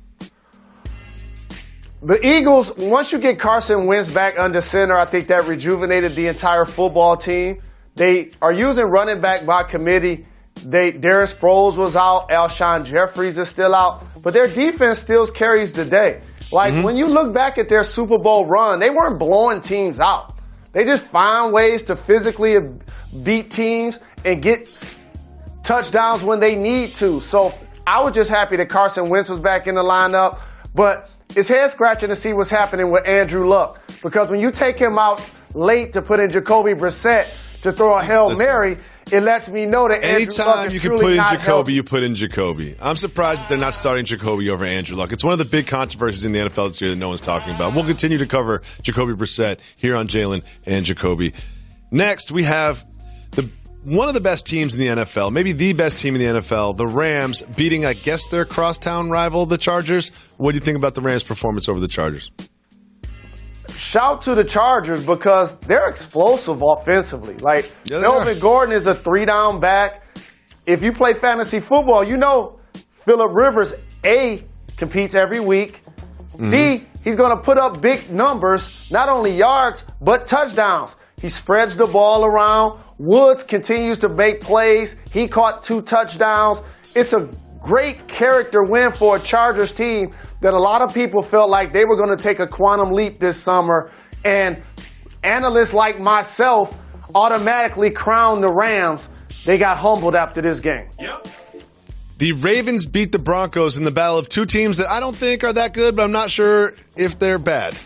The Eagles, once you get Carson Wentz back under center, I think that rejuvenated the entire football team. They are using running back by committee. Darius Sproles was out. Alshon Jeffries is still out. But their defense still carries the day. Like, when you look back at their Super Bowl run, they weren't blowing teams out. They just found ways to physically beat teams and get touchdowns when they need to. So I was just happy that Carson Wentz was back in the lineup. But it's head-scratching to see what's happening with Andrew Luck. Because when you take him out late to put in Jacoby Brissett to throw a Hail Mary, it lets me know that Andrew Luck is you can put in Jacoby, you put in Jacoby. I'm surprised that they're not starting Jacoby over Andrew Luck. It's one of the big controversies in the NFL this year that no one's talking about. We'll continue to cover Jacoby Brissett here on Jalen and Jacoby. Next, we have one of the best teams in the NFL, maybe the best team in the NFL, the Rams, beating, I guess, their crosstown rival, the Chargers. What do you think about the Rams' performance over the Chargers? Shout to the Chargers because they're explosive offensively. Like, Melvin Gordon is a 3-down back. If you play fantasy football, you know Phillip Rivers, A, competes every week. B, he's going to put up big numbers, not only yards, but touchdowns. He spreads the ball around. Woods continues to make plays. He caught 2 touchdowns. It's a great character win for a Chargers team that a lot of people felt like they were going to take a quantum leap this summer. And analysts like myself automatically crowned the Rams. They got humbled after this game. Yep. The Ravens beat the Broncos in the battle of 2 teams that I don't think are that good, but I'm not sure if they're bad.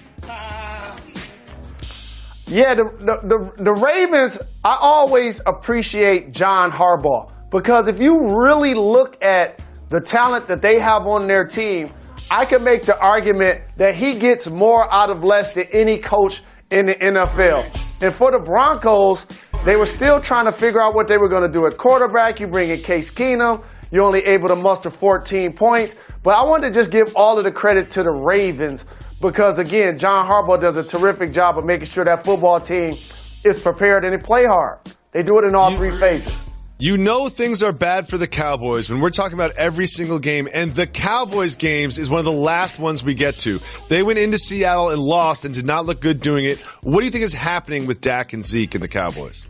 Yeah, the Ravens, I always appreciate John Harbaugh because if you really look at the talent that they have on their team, I can make the argument that he gets more out of less than any coach in the NFL. And for the Broncos, they were still trying to figure out what they were going to do at quarterback. You bring in Case Keenum. You're only able to muster 14 points. But I wanted to just give all of the credit to the Ravens because, again, John Harbaugh does a terrific job of making sure that football team is prepared and they play hard. They do it in all 3 phases. You know things are bad for the Cowboys when we're talking about every single game, and the Cowboys games is one of the last ones we get to. They went into Seattle and lost and did not look good doing it. What do you think is happening with Dak and Zeke and the Cowboys?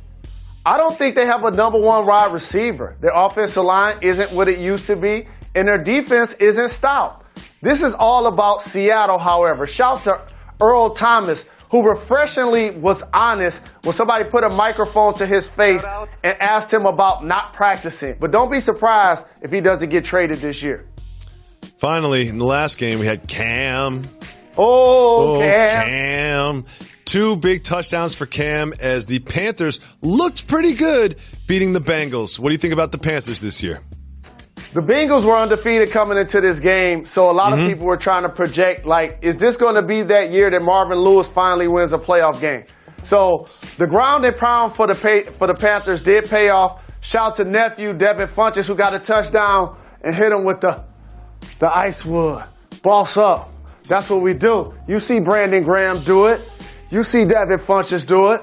I don't think they have a number 1 wide receiver. Their offensive line isn't what it used to be, and their defense isn't stout. This is all about Seattle, however. Shout to Earl Thomas, who refreshingly was honest when somebody put a microphone to his face and asked him about not practicing. But don't be surprised if he doesn't get traded this year. Finally, in the last game, we had Cam. Cam. 2 big touchdowns for Cam as the Panthers looked pretty good beating the Bengals. What do you think about the Panthers this year? The Bengals were undefeated coming into this game, so a lot of people were trying to project, like, is this going to be that year that Marvin Lewis finally wins a playoff game? So the ground and pound for the Panthers did pay off. Shout to nephew Devin Funchess, who got a touchdown and hit him with the Icewood. Boss up. That's what we do. You see Brandon Graham do it. You see Devin Funchess do it.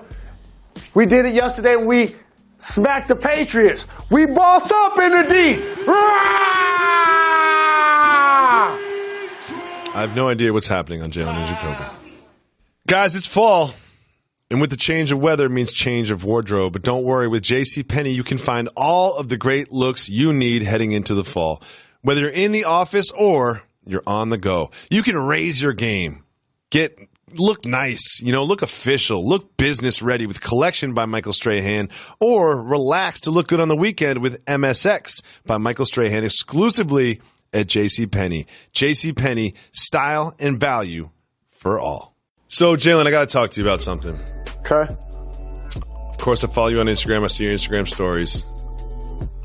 We did it yesterday when we smacked the Patriots. We boss up in the D. I have no idea what's happening on Jalen and Jacoby. Guys, it's fall. And with the change of weather means change of wardrobe. But don't worry, with JCPenney, you can find all of the great looks you need heading into the fall. Whether you're in the office or you're on the go, you can raise your game. Look nice, look official, look business ready with Collection by Michael Strahan, or relax to look good on the weekend with MSX by Michael Strahan exclusively at JCPenney. JCPenney, style and value for all. So, Jalen, I got to talk to you about something. Okay. Of course, I follow you on Instagram. I see your Instagram stories.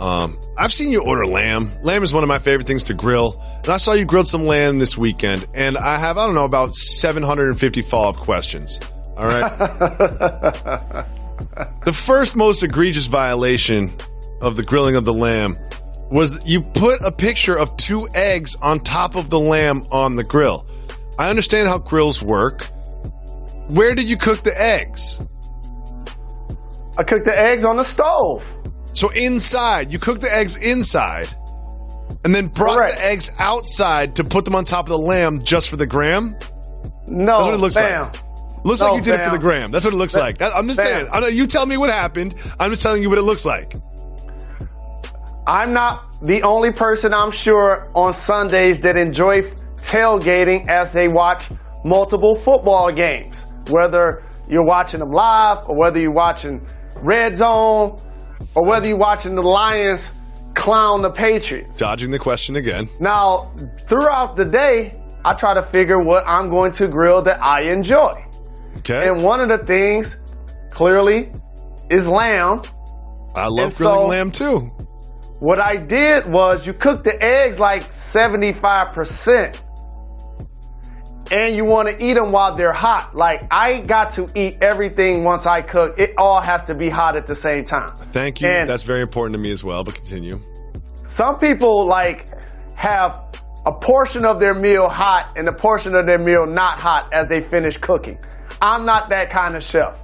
I've seen you order lamb. Lamb is one of my favorite things to grill. And I saw you grilled some lamb this weekend. And I have, about 750 follow-up questions. All right? The first most egregious violation of the grilling of the lamb was that you put a picture of 2 eggs on top of the lamb on the grill. I understand how grills work. Where did you cook the eggs? I cooked the eggs on the stove. So inside, you cooked the eggs inside and then brought the eggs outside to put them on top of the lamb just for the gram? No, that's what it looks like. Looks like you did it for the gram. That's what it looks like. I'm just saying. You tell me what happened. I'm just telling you what it looks like. I'm not the only person, I'm sure, on Sundays that enjoy tailgating as they watch multiple football games, whether you're watching them live or whether you're watching Red Zone or whether you're watching the Lions clown the Patriots. Dodging the question again. Now, throughout the day, I try to figure what I'm going to grill that I enjoy. Okay. And one of the things, clearly, is lamb. I love grilling lamb too. What I did was you cook the eggs like 75%. And you want to eat them while they're hot. Like, I got to eat everything once I cook. It all has to be hot at the same time. Thank you. And that's very important to me as well, but continue. Some people, like, have a portion of their meal hot and a portion of their meal not hot as they finish cooking. I'm not that kind of chef.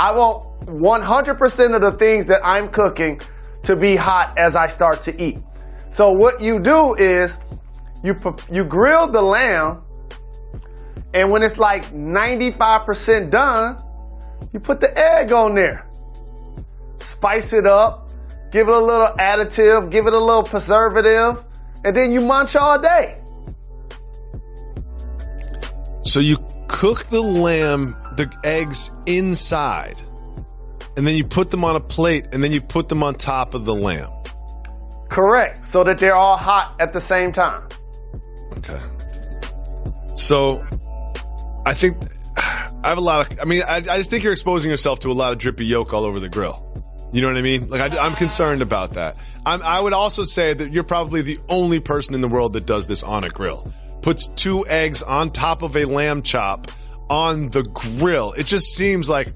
I want 100% of the things that I'm cooking to be hot as I start to eat. So what you do is you grill the lamb, and when it's like 95% done, you put the egg on there. Spice it up, give it a little additive, give it a little preservative, and then you munch all day. So you cook the lamb, the eggs inside, and then you put them on a plate, and then you put them on top of the lamb. Correct, so that they're all hot at the same time. Okay. So I think I have a lot of, I just think you're exposing yourself to a lot of drippy yolk all over the grill. You know what I mean? Like, I'm concerned about that. I would also say that you're probably the only person in the world that does this on a grill. Puts 2 eggs on top of a lamb chop on the grill. It just seems like,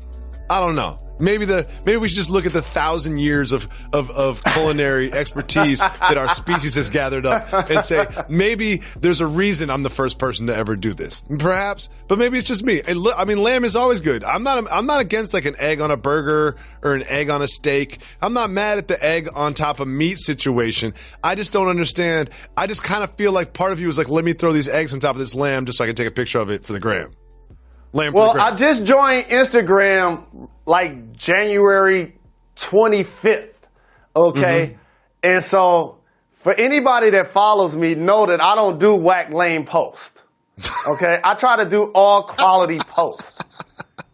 I don't know. Maybe we should just look at the 1,000 years of culinary expertise that our species has gathered up and say, maybe there's a reason I'm the first person to ever do this. Perhaps, but maybe it's just me. Lamb is always good. I'm not against like an egg on a burger or an egg on a steak. I'm not mad at the egg on top of meat situation. I just don't understand. I just kind of feel like part of you is like, let me throw these eggs on top of this lamb just so I can take a picture of it for the gram. Well, I just joined Instagram like January 25th, okay? Mm-hmm. And so for anybody that follows me, know that I don't do whack lame posts, okay? I try to do all quality posts.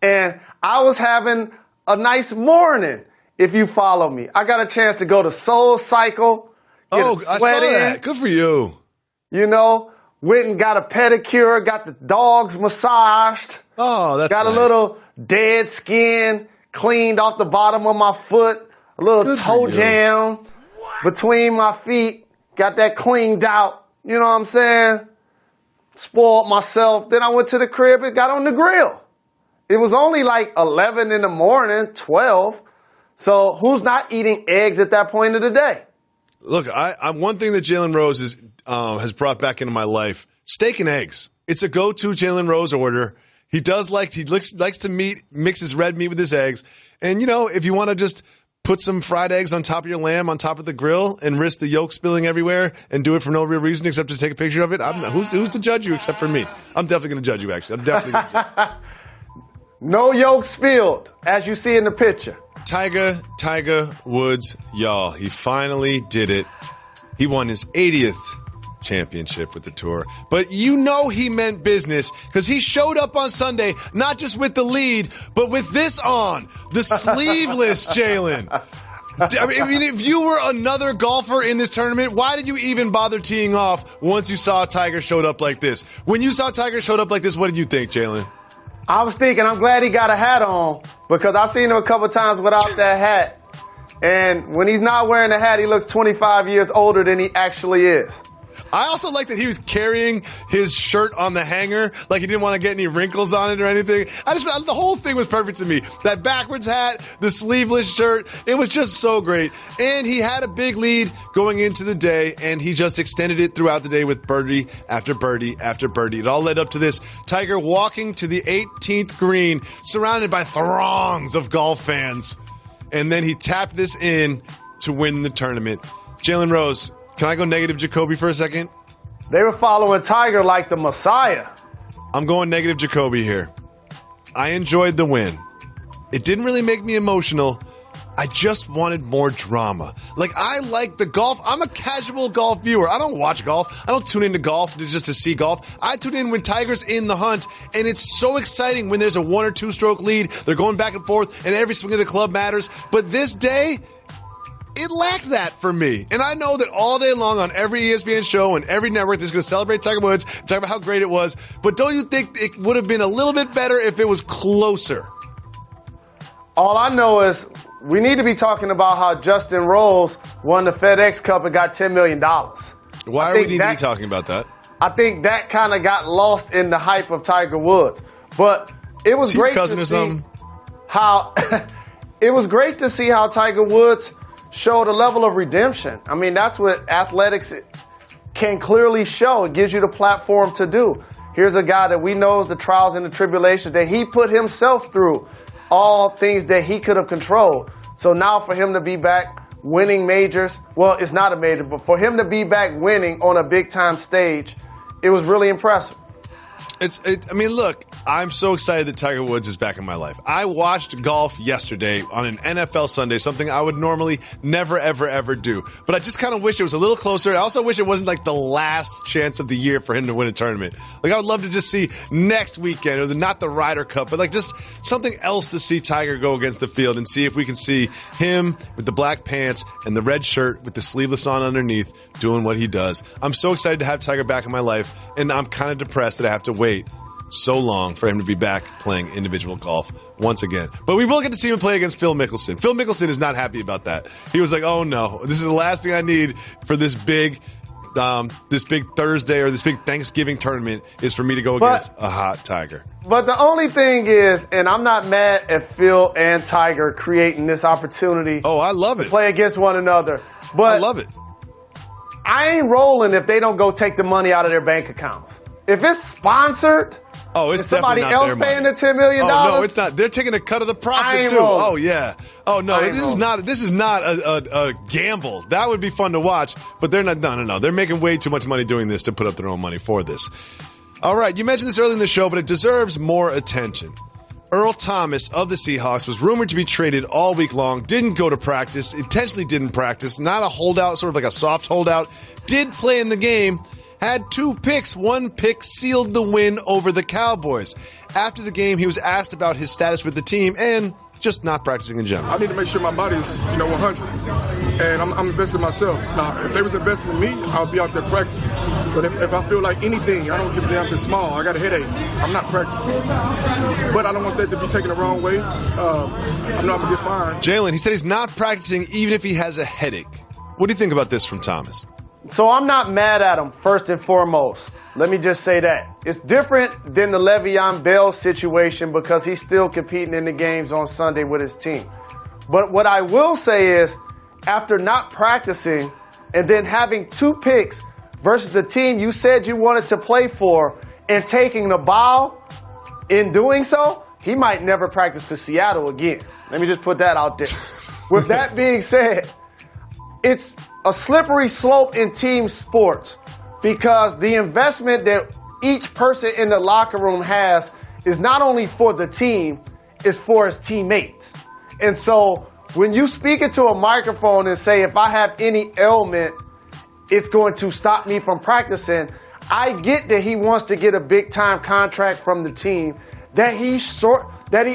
And I was having a nice morning, if you follow me. I got a chance to go to Soul Cycle, get a sweat I saw in. that. Good for you. You know, went and got a pedicure, got the dogs massaged. Oh, that's got nice. A little dead skin cleaned off the bottom of my foot, a little Good toe jam between my feet, got that cleaned out. You know what I'm saying? Spoiled myself. Then I went to the crib and got on the grill. It was only like 11 in the morning, 12. So who's not eating eggs at that point of the day? Look, one thing that Jalen Rose has brought back into my life, steak and eggs. It's a go-to Jalen Rose order. He likes to mix his red meat with his eggs. And, you know, if you want to just put some fried eggs on top of your lamb on top of the grill and risk the yolk spilling everywhere and do it for no real reason except to take a picture of it, who's to judge you except for me? I'm definitely going to judge you, actually. I'm definitely going to judge you. No yolk spilled, as you see in the picture. Tiger Woods, y'all. He finally did it. He won his 80th championship with the tour. But you know he meant business because he showed up on Sunday, not just with the lead, but with this on. The sleeveless Jalen. I mean, if you were another golfer in this tournament, why did you even bother teeing off once you saw Tiger showed up like this? When you saw Tiger showed up like this, what did you think, Jalen? I was thinking, I'm glad he got a hat on because I've seen him a couple times without that hat. And when he's not wearing the hat, he looks 25 years older than he actually is. I also like that he was carrying his shirt on the hanger, like he didn't want to get any wrinkles on it or anything. The whole thing was perfect to me. That backwards hat, the sleeveless shirt, it was just so great. And he had a big lead going into the day, and he just extended it throughout the day with birdie after birdie after birdie. It all led up to this. Tiger walking to the 18th green, surrounded by throngs of golf fans. And then he tapped this in to win the tournament. Jalen Rose, can I go negative Jacoby for a second? They were following Tiger like the Messiah. I'm going negative Jacoby here. I enjoyed the win. It didn't really make me emotional, I just wanted more drama. Like, I like the golf. I'm a casual golf viewer. I don't watch golf. I don't tune into golf just to see golf. I tune in when Tiger's in the hunt, and it's so exciting when there's a 1 or 2 stroke lead. They're going back and forth, and every swing of the club matters. But this day, it lacked that for me. And I know that all day long on every ESPN show and every network that's going to celebrate Tiger Woods, talk about how great it was. But don't you think it would have been a little bit better if it was closer? All I know is we need to be talking about how Justin Rose won the FedEx Cup and got $10 million. Why do we need to be talking about that? I think that kind of got lost in the hype of Tiger Woods. But it was great to see how it was great to see how Tiger Woods showed a level of redemption. I mean, that's what athletics can clearly show. It gives you the platform to do. Here's a guy that we know the trials and the tribulations that he put himself through. All things that he could have controlled. So now for him to be back winning majors, well, it's not a major, but for him to be back winning on a big-time stage, it was really impressive. I mean, look, I'm so excited that Tiger Woods is back in my life. I watched golf yesterday on an NFL Sunday, something I would normally never, ever, ever do. But I just kind of wish it was a little closer. I also wish it wasn't like the last chance of the year for him to win a tournament. Like, I would love to just see next weekend, or not the Ryder Cup, but like just something else to see Tiger go against the field and see if we can see him with the black pants and the red shirt with the sleeveless on underneath doing what he does. I'm so excited to have Tiger back in my life, and I'm kind of depressed that I have to wait so long for him to be back playing individual golf once again. But we will get to see him play against Phil Mickelson. Phil Mickelson is not happy about that. He was like, oh no, this is the last thing I need for this big Thursday or this big Thanksgiving tournament is for me to go against a hot Tiger. But the only thing is, and I'm not mad at Phil and Tiger creating this opportunity. Oh, I love it. To play against one another. But I love it. I ain't rolling if they don't go take the money out of their bank accounts. If it's sponsored, it's somebody definitely not else their paying money. the $10 million. Oh no, it's not. They're taking a cut of the profit too. Rolling. Oh yeah. Oh no, this is not a gamble. That would be fun to watch, but they're not. No. They're making way too much money doing this to put up their own money for this. All right, you mentioned this early in the show, but it deserves more attention. Earl Thomas of the Seahawks was rumored to be traded all week long, didn't go to practice, intentionally didn't practice, not a holdout, sort of like a soft holdout, did play in the game, had 2 picks. 1 pick sealed the win over the Cowboys. After the game, he was asked about his status with the team and just not practicing in general. I need to make sure my body is, 100. And I'm invested in myself. Now, if they was invested in me, I'll be out there practicing. But if I feel like anything, I don't give a damn if it's small. I got a headache. I'm not practicing. But I don't want that to be taken the wrong way. I know I'm going to get fined. Jalen, he said he's not practicing even if he has a headache. What do you think about this from Thomas? So I'm not mad at him, first and foremost. Let me just say that. It's different than the Le'Veon Bell situation because he's still competing in the games on Sunday with his team. But what I will say is, after not practicing and then having 2 picks versus the team you said you wanted to play for and taking the ball in doing so, he might never practice for Seattle again. Let me just put that out there. With that being said, it's a slippery slope in team sports because the investment that each person in the locker room has is not only for the team, it's for his teammates. And so when you speak into a microphone and say, if I have any ailment, it's going to stop me from practicing, I get that he wants to get a big time contract from the team that he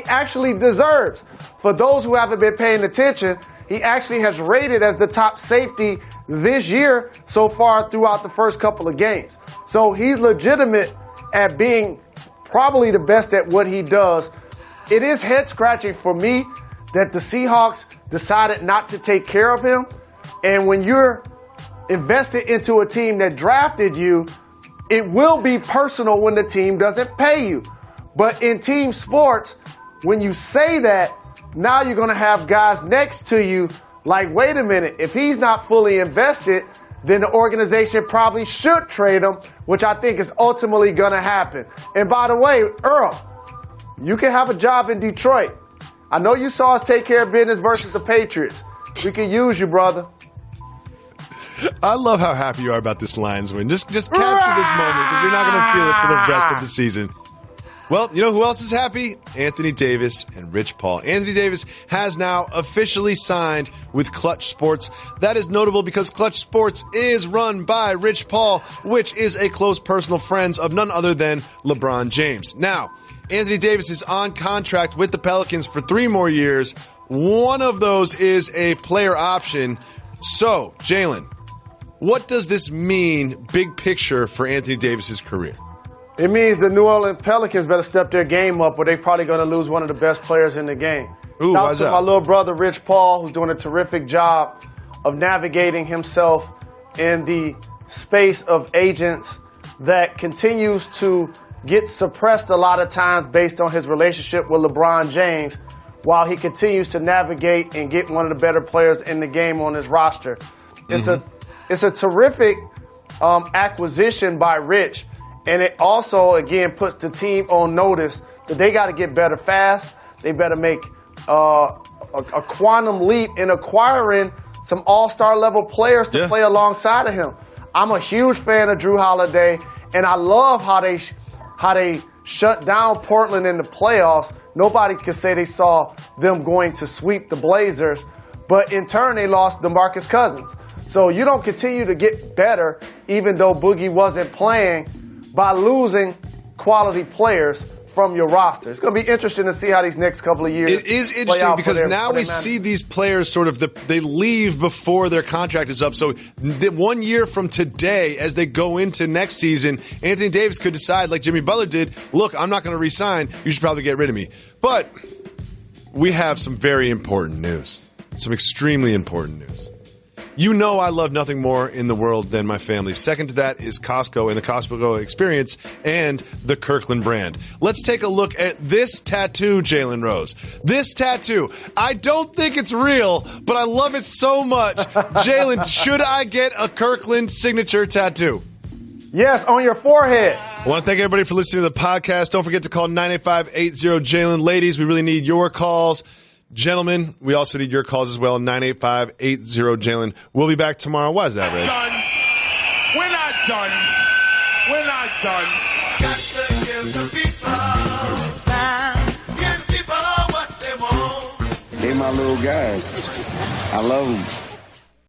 actually deserves. For those who haven't been paying attention, he actually has rated as the top safety this year so far throughout the first couple of games. So he's legitimate at being probably the best at what he does. It is head scratching for me that the Seahawks decided not to take care of him. And when you're invested into a team that drafted you, it will be personal when the team doesn't pay you. But in team sports, when you say that, now you're going to have guys next to you like, wait a minute, if he's not fully invested, then the organization probably should trade him, which I think is ultimately going to happen. And by the way, Earl, you can have a job in Detroit. I know you saw us take care of business versus the Patriots. We can use you, brother. I love how happy you are about this Lions win. Just capture this moment because you're not going to feel it for the rest of the season. Well, you know who else is happy? Anthony Davis and Rich Paul. Anthony Davis has now officially signed with Clutch Sports. That is notable because Clutch Sports is run by Rich Paul, which is a close personal friend of none other than LeBron James. Now, Anthony Davis is on contract with the Pelicans for 3 more years. One of those is a player option. So, Jalen, what does this mean, big picture, for Anthony Davis's career? It means the New Orleans Pelicans better step their game up or they're probably going to lose one of the best players in the game. Ooh, shout out why's to that? my little brother, Rich Paul, who's doing a terrific job of navigating himself in the space of agents that continues to get suppressed a lot of times based on his relationship with LeBron James while he continues to navigate and get one of the better players in the game on his roster. It's a terrific acquisition by Rich. And it also, again, puts the team on notice that they got to get better fast. They better make a quantum leap in acquiring some all-star level players to play alongside of him. I'm a huge fan of Drew Holiday, and I love how they shut down Portland in the playoffs. Nobody could say they saw them going to sweep the Blazers, but in turn they lost DeMarcus Cousins. So you don't continue to get better, even though Boogie wasn't playing, by losing quality players from your roster. It's going to be interesting to see how these next couple of years It is interesting because now we see these players sort of, they leave before their contract is up. So 1 year from today, as they go into next season, Anthony Davis could decide, like Jimmy Butler did, look, I'm not going to re-sign. You should probably get rid of me. But we have some very important news, some extremely important news. You know I love nothing more in the world than my family. Second to that is Costco and the Costco experience and the Kirkland brand. Let's take a look at this tattoo, Jalen Rose. This tattoo. I don't think it's real, but I love it so much. Jalen, should I get a Kirkland signature tattoo? Yes, on your forehead. I want to thank everybody for listening to the podcast. Don't forget to call 985-80-JALEN. Ladies, we really need your calls. Gentlemen, we also need your calls as well, 985-80-JALEN. We'll be back tomorrow. Why is that, Reg? We're not done. We're not done. Got to give the people time. Give people what they want. They my little guys. I love them.